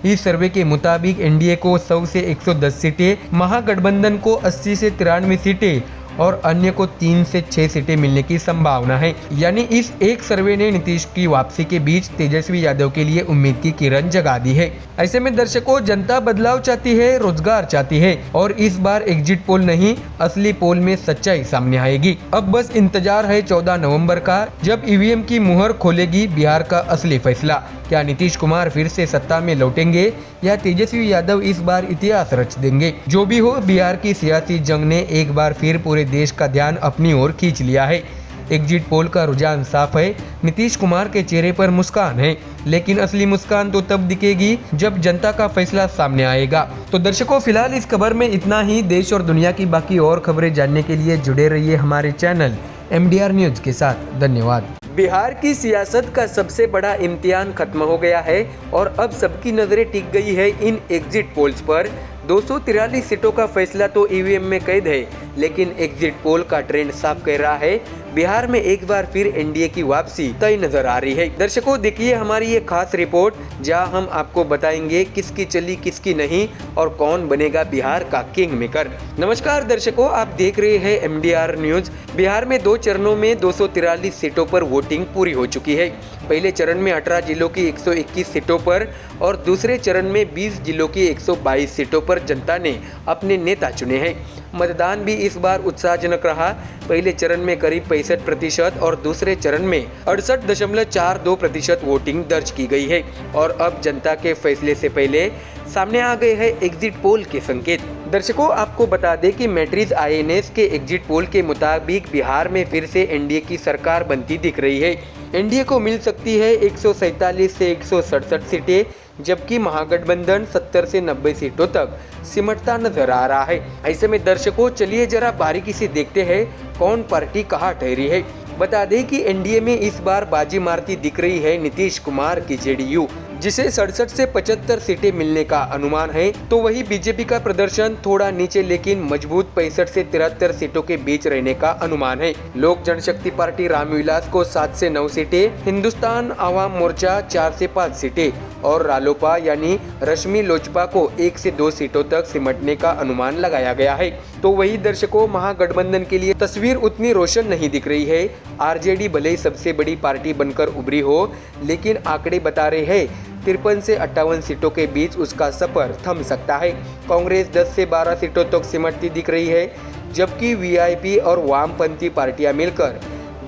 इस सर्वे के मुताबिक एनडीए को 100 से 110 सीटें, महागठबंधन को 80 से 93 सीटें और अन्य को 3 से 6 सीटें मिलने की संभावना है। यानी इस एक सर्वे ने नीतीश की वापसी के बीच तेजस्वी यादव के लिए उम्मीद की किरण जगा दी है। ऐसे में दर्शकों, जनता बदलाव चाहती है, रोजगार चाहती है और इस बार एग्जिट पोल नहीं, असली पोल में सच्चाई सामने आएगी। अब बस इंतजार है 14 नवंबर का, जब ईवीएम की मुहर खोलेगी बिहार का असली फैसला। क्या नीतीश कुमार फिर से सत्ता में लौटेंगे या तेजस्वी यादव इस बार इतिहास रच देंगे? जो भी हो, बिहार की सियासी जंग ने एक बार फिर पूरे देश का ध्यान अपनी ओर खींच लिया है। एग्जिट पोल का रुझान साफ है, नीतीश कुमार के चेहरे पर मुस्कान है, लेकिन असली मुस्कान तो तब दिखेगी जब जनता का फैसला सामने आएगा। तो दर्शकों, फिलहाल इस खबर में इतना ही। देश और दुनिया की बाकी और खबरें जानने के लिए जुड़े रहिए हमारे चैनल MDR न्यूज के साथ। धन्यवाद। बिहार की सियासत का सबसे बड़ा इम्तिहान खत्म हो गया है और अब सबकी नजरें टिक गई है इन एग्जिट पोल्स पर। 243 सीटों का फैसला तो ईवीएम में कैद है, लेकिन एग्जिट पोल का ट्रेंड साफ कह रहा है बिहार में एक बार फिर एनडीए की वापसी तय नजर आ रही है। दर्शकों, देखिए हमारी ये खास रिपोर्ट, जहां हम आपको बताएंगे किसकी चली किसकी नहीं और कौन बनेगा बिहार का किंग मेकर। नमस्कार दर्शकों, आप देख रहे हैं MDR न्यूज। बिहार में 2 चरणों में 243 सीटों पर वोटिंग पूरी हो चुकी है। पहले चरण में 18 जिलों की 121 सीटों पर और दूसरे चरण में 20 जिलों की 122 सीटों पर जनता ने अपने नेता चुने हैं। मतदान भी इस बार उत्साहजनक रहा। पहले चरण में करीब 65% और दूसरे चरण में 68.42% वोटिंग दर्ज की गई है। और अब जनता के फैसले से पहले सामने आ गए हैं एग्जिट पोल के संकेत। दर्शकों, आपको बता दें कि मैट्रिज INS के एग्जिट पोल के मुताबिक बिहार में फिर से एनडीए की सरकार बनती दिख रही है। एनडीए को मिल सकती है 147 से 167 सीटें, जबकि महागठबंधन 70 से 90 सीटों तक सिमटता नजर आ रहा है। ऐसे में दर्शकों, चलिए जरा बारीकी से देखते हैं कौन पार्टी कहाँ ठहरी है। बता दें कि एनडीए में इस बार बाजी मारती दिख रही है नीतीश कुमार की जेडीयू, जिसे 67 से 75 सीटें मिलने का अनुमान है। तो वही बीजेपी का प्रदर्शन थोड़ा नीचे, लेकिन मजबूत 65 से 73 सीटों के बीच रहने का अनुमान है। लोक जनशक्ति पार्टी रामविलास को 7 से 9 सीटें, हिंदुस्तान आवाम मोर्चा 4 से 5 सीटें और रालोपा यानी रश्मि लोजपा को 1 से 2 सीटों तक सिमटने का अनुमान लगाया गया है। तो वही दर्शकों, महागठबंधन के लिए तस्वीर उतनी रोशन नहीं दिख रही है। आरजेडी भले ही सबसे बड़ी पार्टी बनकर उभरी हो, लेकिन आंकड़े बता रहे हैं 53 से 58 सीटों के बीच उसका सफर थम सकता है। कांग्रेस 10 से 12 सीटों तक सिमटती दिख रही है, जबकि वीआईपी और वामपंथी पार्टियां मिलकर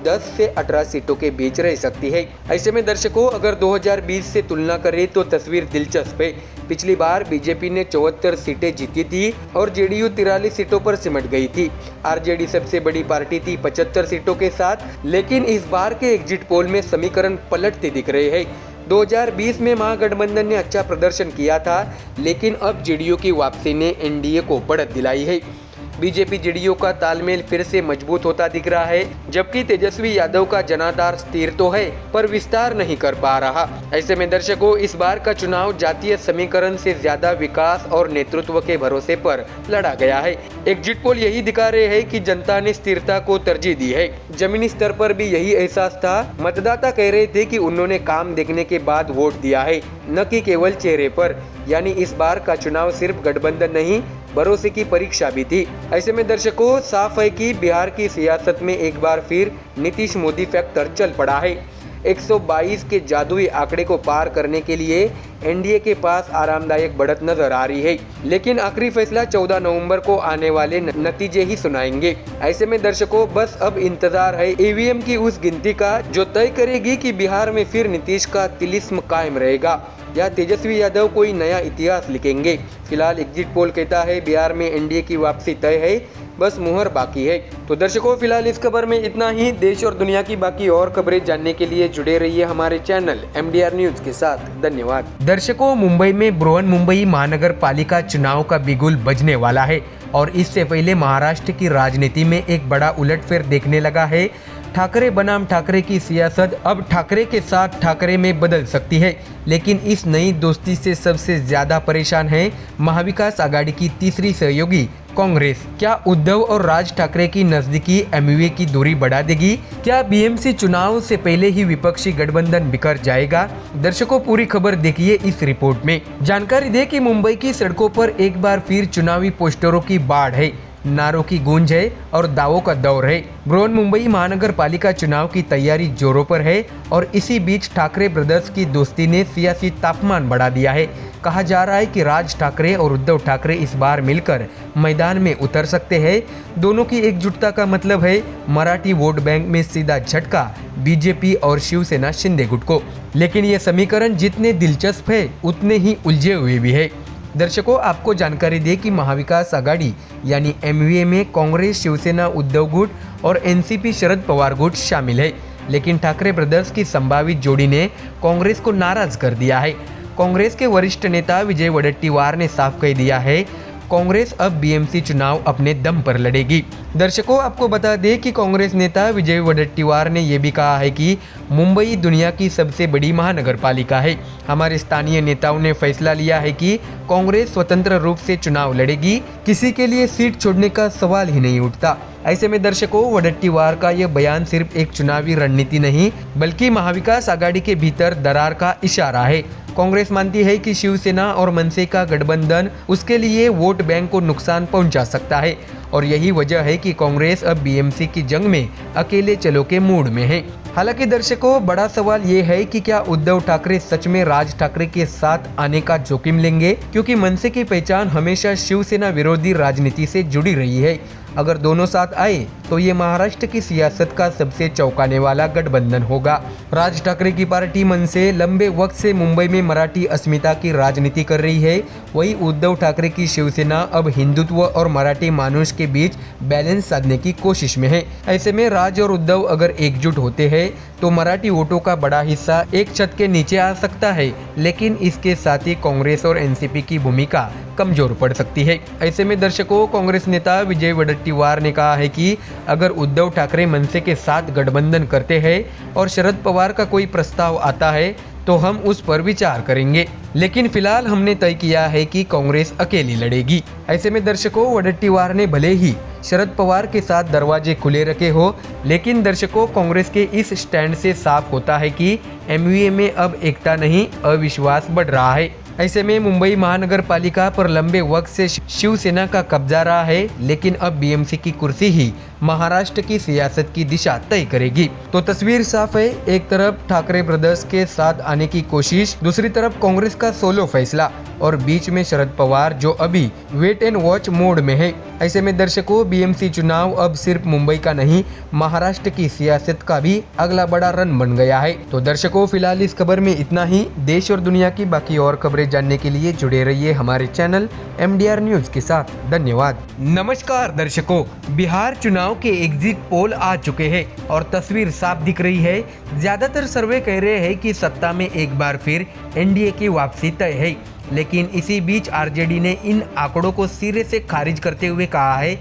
10 से 18 सीटों के बीच रह सकती है। ऐसे में दर्शकों, अगर 2020 से तुलना करें तो तस्वीर दिलचस्प है। पिछली बार बीजेपी ने 74 सीटें जीती थी और जेडीयू 43 सीटों पर सिमट गई थी। आरजेडी सबसे बड़ी पार्टी थी 75 सीटों के साथ, लेकिन इस बार के एग्जिट पोल में समीकरण पलटते दिख रहे हैं। 2020 में महागठबंधन ने अच्छा प्रदर्शन किया था, लेकिन अब जेडीयू की वापसी ने एनडीए को बढ़त दिलाई है। बीजेपी जेडीयू का तालमेल फिर से मजबूत होता दिख रहा है, जबकि तेजस्वी यादव का जनाधार स्थिर तो है पर विस्तार नहीं कर पा रहा। ऐसे में दर्शकों, इस बार का चुनाव जातीय समीकरण से ज्यादा विकास और नेतृत्व के भरोसे पर लड़ा गया है। एग्जिट पोल यही दिखा रहे हैं कि जनता ने स्थिरता को तरजीह दी है। जमीनी स्तर पर भी यही एहसास था। मतदाता कह रहे थे कि उन्होंने काम देखने के बाद वोट दिया है, न कि केवल चेहरे पर। यानी इस बार का चुनाव सिर्फ गठबंधन नहीं, भरोसे की परीक्षा भी थी। ऐसे में दर्शकों, साफ है कि बिहार की सियासत में एक बार फिर नीतीश मोदी फैक्टर चल पड़ा है। 122 के जादुई आंकड़े को पार करने के लिए एनडीए के पास आरामदायक बढ़त नजर आ रही है, लेकिन आखिरी फैसला 14 नवंबर को आने वाले नतीजे ही सुनाएंगे। ऐसे में दर्शकों, बस अब इंतजार है ईवीएम की उस गिनती का जो तय करेगी कि बिहार में फिर नीतीश का तिलिस्म कायम रहेगा या तेजस्वी यादव कोई नया इतिहास लिखेंगे। फिलहाल एग्जिट पोल कहता है बिहार में एनडीए की वापसी तय है, बस मुहर बाकी है। तो दर्शकों, फिलहाल इस खबर में इतना ही। देश और दुनिया की बाकी और खबरें जानने के लिए जुड़े रहिए हमारे चैनल MDR न्यूज के साथ। धन्यवाद। दर्शकों, मुंबई में बृहन्मुंबई महानगर पालिका चुनाव का बिगुल बजने वाला है और इससे पहले महाराष्ट्र की राजनीति में एक बड़ा उलटफेर देखने लगा है। ठाकरे बनाम ठाकरे की सियासत अब ठाकरे के साथ ठाकरे में बदल सकती है, लेकिन इस नई दोस्ती से सबसे ज्यादा परेशान है महाविकास आघाड़ी की तीसरी सहयोगी कांग्रेस। क्या उद्धव और राज ठाकरे की नजदीकी एमयूए की दूरी बढ़ा देगी? क्या बीएमसी चुनाव से पहले ही विपक्षी गठबंधन बिखर जाएगा? दर्शकों, पूरी खबर देखिए इस रिपोर्ट में। जानकारी दे कि मुंबई की सड़कों पर एक बार फिर चुनावी पोस्टरों की बाढ़ है। नारों की गूंज है और दावों का दौर है। बृहन्मुंबई महानगर पालिका चुनाव की तैयारी जोरों पर है और इसी बीच ठाकरे ब्रदर्स की दोस्ती ने सियासी तापमान बढ़ा दिया है। कहा जा रहा है कि राज ठाकरे और उद्धव ठाकरे इस बार मिलकर मैदान में उतर सकते हैं। दोनों की एकजुटता का मतलब है मराठी वोट बैंक में सीधा झटका बीजेपी और शिवसेना शिंदे गुट को। लेकिन ये समीकरण जितने दिलचस्प है उतने ही उलझे हुए भी है। दर्शकों, आपको जानकारी दे कि महाविकास आघाड़ी यानी एमवीए में कांग्रेस, शिवसेना, उद्धव गुट और एनसीपी शरद पवार गुट शामिल है। लेकिन ठाकरे ब्रदर्स की संभावित जोड़ी ने कांग्रेस को नाराज कर दिया है। कांग्रेस के वरिष्ठ नेता विजय वडेट्टीवार ने साफ कह दिया है कांग्रेस अब बीएमसी चुनाव अपने दम पर लड़ेगी। दर्शकों, आपको बता दें कि कांग्रेस नेता विजय वडेट्टीवार ने यह भी कहा है कि मुंबई दुनिया की सबसे बड़ी महानगर पालिका है। हमारे स्थानीय नेताओं ने फैसला लिया है कि कांग्रेस स्वतंत्र रूप से चुनाव लड़ेगी, किसी के लिए सीट छोड़ने का सवाल ही नहीं उठता। ऐसे में दर्शकों, वडेट्टीवार का यह बयान सिर्फ एक चुनावी रणनीति नहीं बल्कि महाविकास आघाड़ी के भीतर दरार का इशारा है। कांग्रेस मानती है कि शिवसेना और मनसे का गठबंधन उसके लिए वोट बैंक को नुकसान पहुंचा सकता है और यही वजह है कि कांग्रेस अब बीएमसी की जंग में अकेले चलो के मूड में है। हालांकि दर्शकों, बड़ा सवाल ये है कि क्या उद्धव ठाकरे सच में राज ठाकरे के साथ आने का जोखिम लेंगे, क्योंकि मनसे की पहचान हमेशा शिवसेना विरोधी राजनीति से जुड़ी रही है। अगर दोनों साथ आए तो ये महाराष्ट्र की सियासत का सबसे चौंकाने वाला गठबंधन होगा। राज ठाकरे की पार्टी मनसे लंबे वक्त से मुंबई में मराठी अस्मिता की राजनीति कर रही है, वही उद्धव ठाकरे की शिवसेना अब हिंदुत्व और मराठी मानुष के बीच बैलेंस साधने की कोशिश में है। ऐसे में राज और उद्धव अगर एकजुट होते हैं तो मराठी वोटों का बड़ा हिस्सा एक छत के नीचे आ सकता है, लेकिन इसके साथ ही कांग्रेस और एनसीपी की भूमिका कमजोर पड़ सकती है। ऐसे में दर्शकों, कांग्रेस नेता विजय वडेट्टीवार ने कहा है कि अगर उद्धव ठाकरे मनसे के साथ गठबंधन करते हैं और शरद पवार का कोई प्रस्ताव आता है तो हम उस पर विचार करेंगे, लेकिन फिलहाल हमने तय किया है कि कांग्रेस अकेली लड़ेगी। ऐसे में दर्शकों, वडेट्टीवार ने भले ही शरद पवार के साथ दरवाजे खुले रखे हो, लेकिन दर्शकों, कांग्रेस के इस स्टैंड से साफ होता है कि एमवीए में अब एकता नहीं अविश्वास बढ़ रहा है। ऐसे में मुंबई महानगर पालिका पर लंबे वक्त से शिवसेना का कब्जा रहा है, लेकिन अब बीएमसी की कुर्सी ही महाराष्ट्र की सियासत की दिशा तय करेगी। तो तस्वीर साफ है, एक तरफ ठाकरे ब्रदर्स के साथ आने की कोशिश, दूसरी तरफ कांग्रेस का सोलो फैसला और बीच में शरद पवार जो अभी वेट एंड वॉच मोड में है। ऐसे में दर्शकों, बीएमसी चुनाव अब सिर्फ मुंबई का नहीं महाराष्ट्र की सियासत का भी अगला बड़ा रन बन गया है। तो दर्शकों, फिलहाल इस खबर में इतना ही। देश और दुनिया की बाकी और खबरें जानने के लिए जुड़े रहिए हमारे चैनल MDR न्यूज के साथ। धन्यवाद। नमस्कार दर्शकों, बिहार चुनाव के एग्जिट पोल आ चुके हैं और तस्वीर साफ दिख रही है। ज्यादातर सर्वे कह रहे हैं कि सत्ता में एक बार फिर एनडीए की वापसी तय है, लेकिन इसी बीच आरजेडी ने इन आंकड़ों को सिरे से खारिज करते हुए कहा है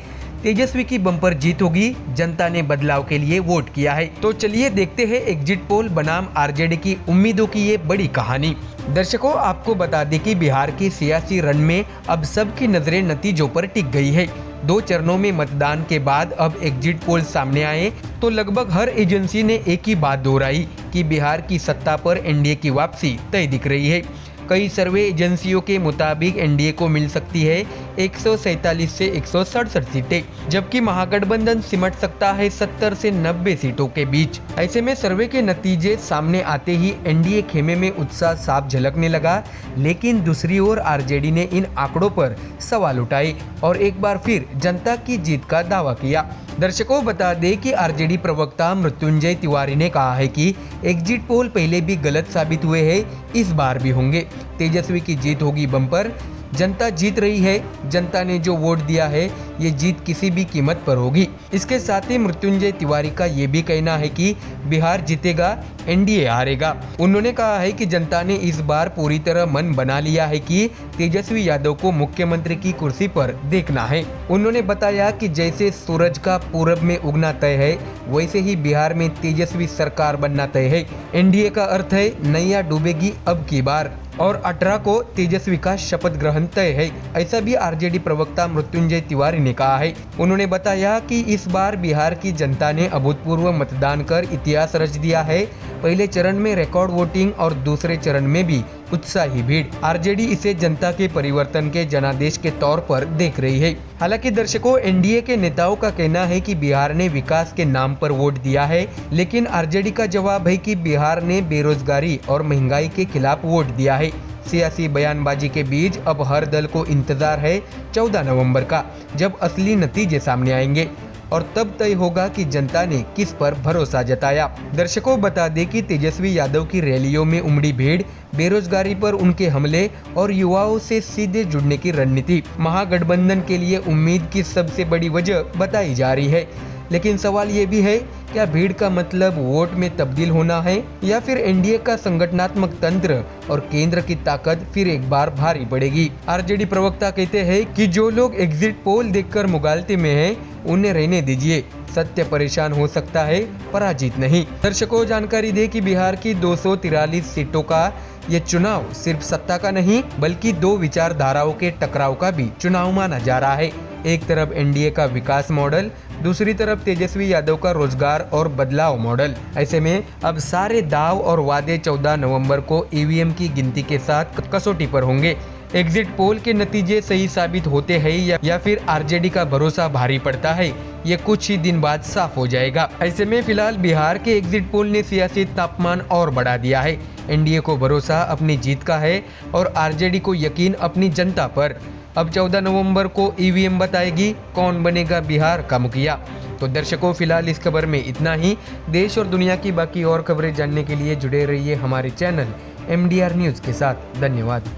तेजस्वी की बम्पर जीत होगी, जनता ने बदलाव के लिए वोट किया है। तो चलिए देखते हैं एग्जिट पोल बनाम आरजेडी की उम्मीदों की ये बड़ी कहानी। दर्शकों, आपको बता दें कि बिहार की सियासी रण में अब सबकी नजरें नतीजों पर टिक गई है। 2 चरणों में मतदान के बाद अब एग्जिट पोल सामने आए तो लगभग हर एजेंसी ने एक ही बात दोहराई कि बिहार की सत्ता पर एनडीए की वापसी तय दिख रही है। कई सर्वे एजेंसियों के मुताबिक एनडीए को मिल सकती है 147 से 167 सीटें, जबकि महागठबंधन सिमट सकता है 70 से 90 सीटों के बीच। ऐसे में सर्वे के नतीजे सामने आते ही एनडीए खेमे में उत्साह साफ झलकने लगा, लेकिन दूसरी ओर आरजेडी ने इन आंकड़ों पर सवाल उठाए और एक बार फिर जनता की जीत का दावा किया। दर्शकों, बता दें कि आरजेडी प्रवक्ता मृत्युंजय तिवारी ने कहा है कि एग्जिट पोल पहले भी गलत साबित हुए हैं, इस बार भी होंगे। तेजस्वी की जीत होगी बम्पर, जनता जीत रही है, जनता ने जो वोट दिया है ये जीत किसी भी कीमत पर होगी। इसके साथ ही मृत्युंजय तिवारी का ये भी कहना है कि बिहार जीतेगा, एनडीए हारेगा। उन्होंने कहा है कि जनता ने इस बार पूरी तरह मन बना लिया है कि तेजस्वी यादव को मुख्यमंत्री की कुर्सी पर देखना है। उन्होंने बताया कि जैसे सूरज का पूरब में उगना तय है, वैसे ही बिहार में तेजस्वी सरकार बनना तय है। एनडीए का अर्थ है नैया डूबेगी अब की बार, और 18 को तेजस्वी का शपथ ग्रहण तय है, ऐसा भी आरजेडी प्रवक्ता मृत्युंजय तिवारी ने कहा है। उन्होंने बताया कि इस बार बिहार की जनता ने अभूतपूर्व मतदान कर इतिहास रच दिया है। पहले चरण में रिकॉर्ड वोटिंग और दूसरे चरण में भी उत्साही भीड़। आरजेडी इसे जनता के परिवर्तन के जनादेश के तौर पर देख रही है। हालांकि दर्शकों, एनडीए के नेताओं का कहना है कि बिहार ने विकास के नाम पर वोट दिया है, लेकिन आरजेडी का जवाब है कि बिहार ने बेरोजगारी और महंगाई के खिलाफ वोट दिया है। सियासी बयानबाजी के बीच अब हर दल को इंतजार है 14 नवंबर का, जब असली नतीजे सामने आएंगे और तब तय होगा कि जनता ने किस पर भरोसा जताया। दर्शकों, बता दें कि तेजस्वी यादव की रैलियों में उमड़ी भीड़, बेरोजगारी पर उनके हमले और युवाओं से सीधे जुड़ने की रणनीति महागठबंधन के लिए उम्मीद की सबसे बड़ी वजह बताई जा रही है। लेकिन सवाल ये भी है, क्या भीड़ का मतलब वोट में तब्दील होना है या फिर एनडीए का संगठनात्मक तंत्र और केंद्र की ताकत फिर एक बार भारी पड़ेगी। आरजेडी प्रवक्ता कहते हैं कि जो लोग एग्जिट पोल देखकर मुगालते में हैं, उन्हें रहने दीजिए। सत्य परेशान हो सकता है, पराजित नहीं। दर्शकों, जानकारी दे कि बिहार की 243 सीटों का ये चुनाव सिर्फ सत्ता का नहीं बल्कि दो विचारधाराओं के टकराव का भी चुनाव माना जा रहा है। एक तरफ एनडीए का विकास मॉडल, दूसरी तरफ तेजस्वी यादव का रोजगार और बदलाव मॉडल। ऐसे में अब सारे दाव और वादे 14 नवंबर को ईवीएम की गिनती के साथ कसौटी पर होंगे। एग्जिट पोल के नतीजे सही साबित होते हैं या फिर आरजेडी का भरोसा भारी पड़ता है, ये कुछ ही दिन बाद साफ हो जाएगा। ऐसे में फिलहाल बिहार के एग्जिट पोल ने सियासी तापमान और बढ़ा दिया है। एनडीए को भरोसा अपनी जीत का है और आरजेडी को यकीन अपनी जनता पर। अब 14 नवंबर को ईवीएम बताएगी कौन बनेगा बिहार का मुखिया। तो दर्शकों, फिलहाल इस खबर में इतना ही। देश और दुनिया की बाकी और खबरें जानने के लिए जुड़े रहिए हमारे चैनल MDR न्यूज़ के साथ। धन्यवाद।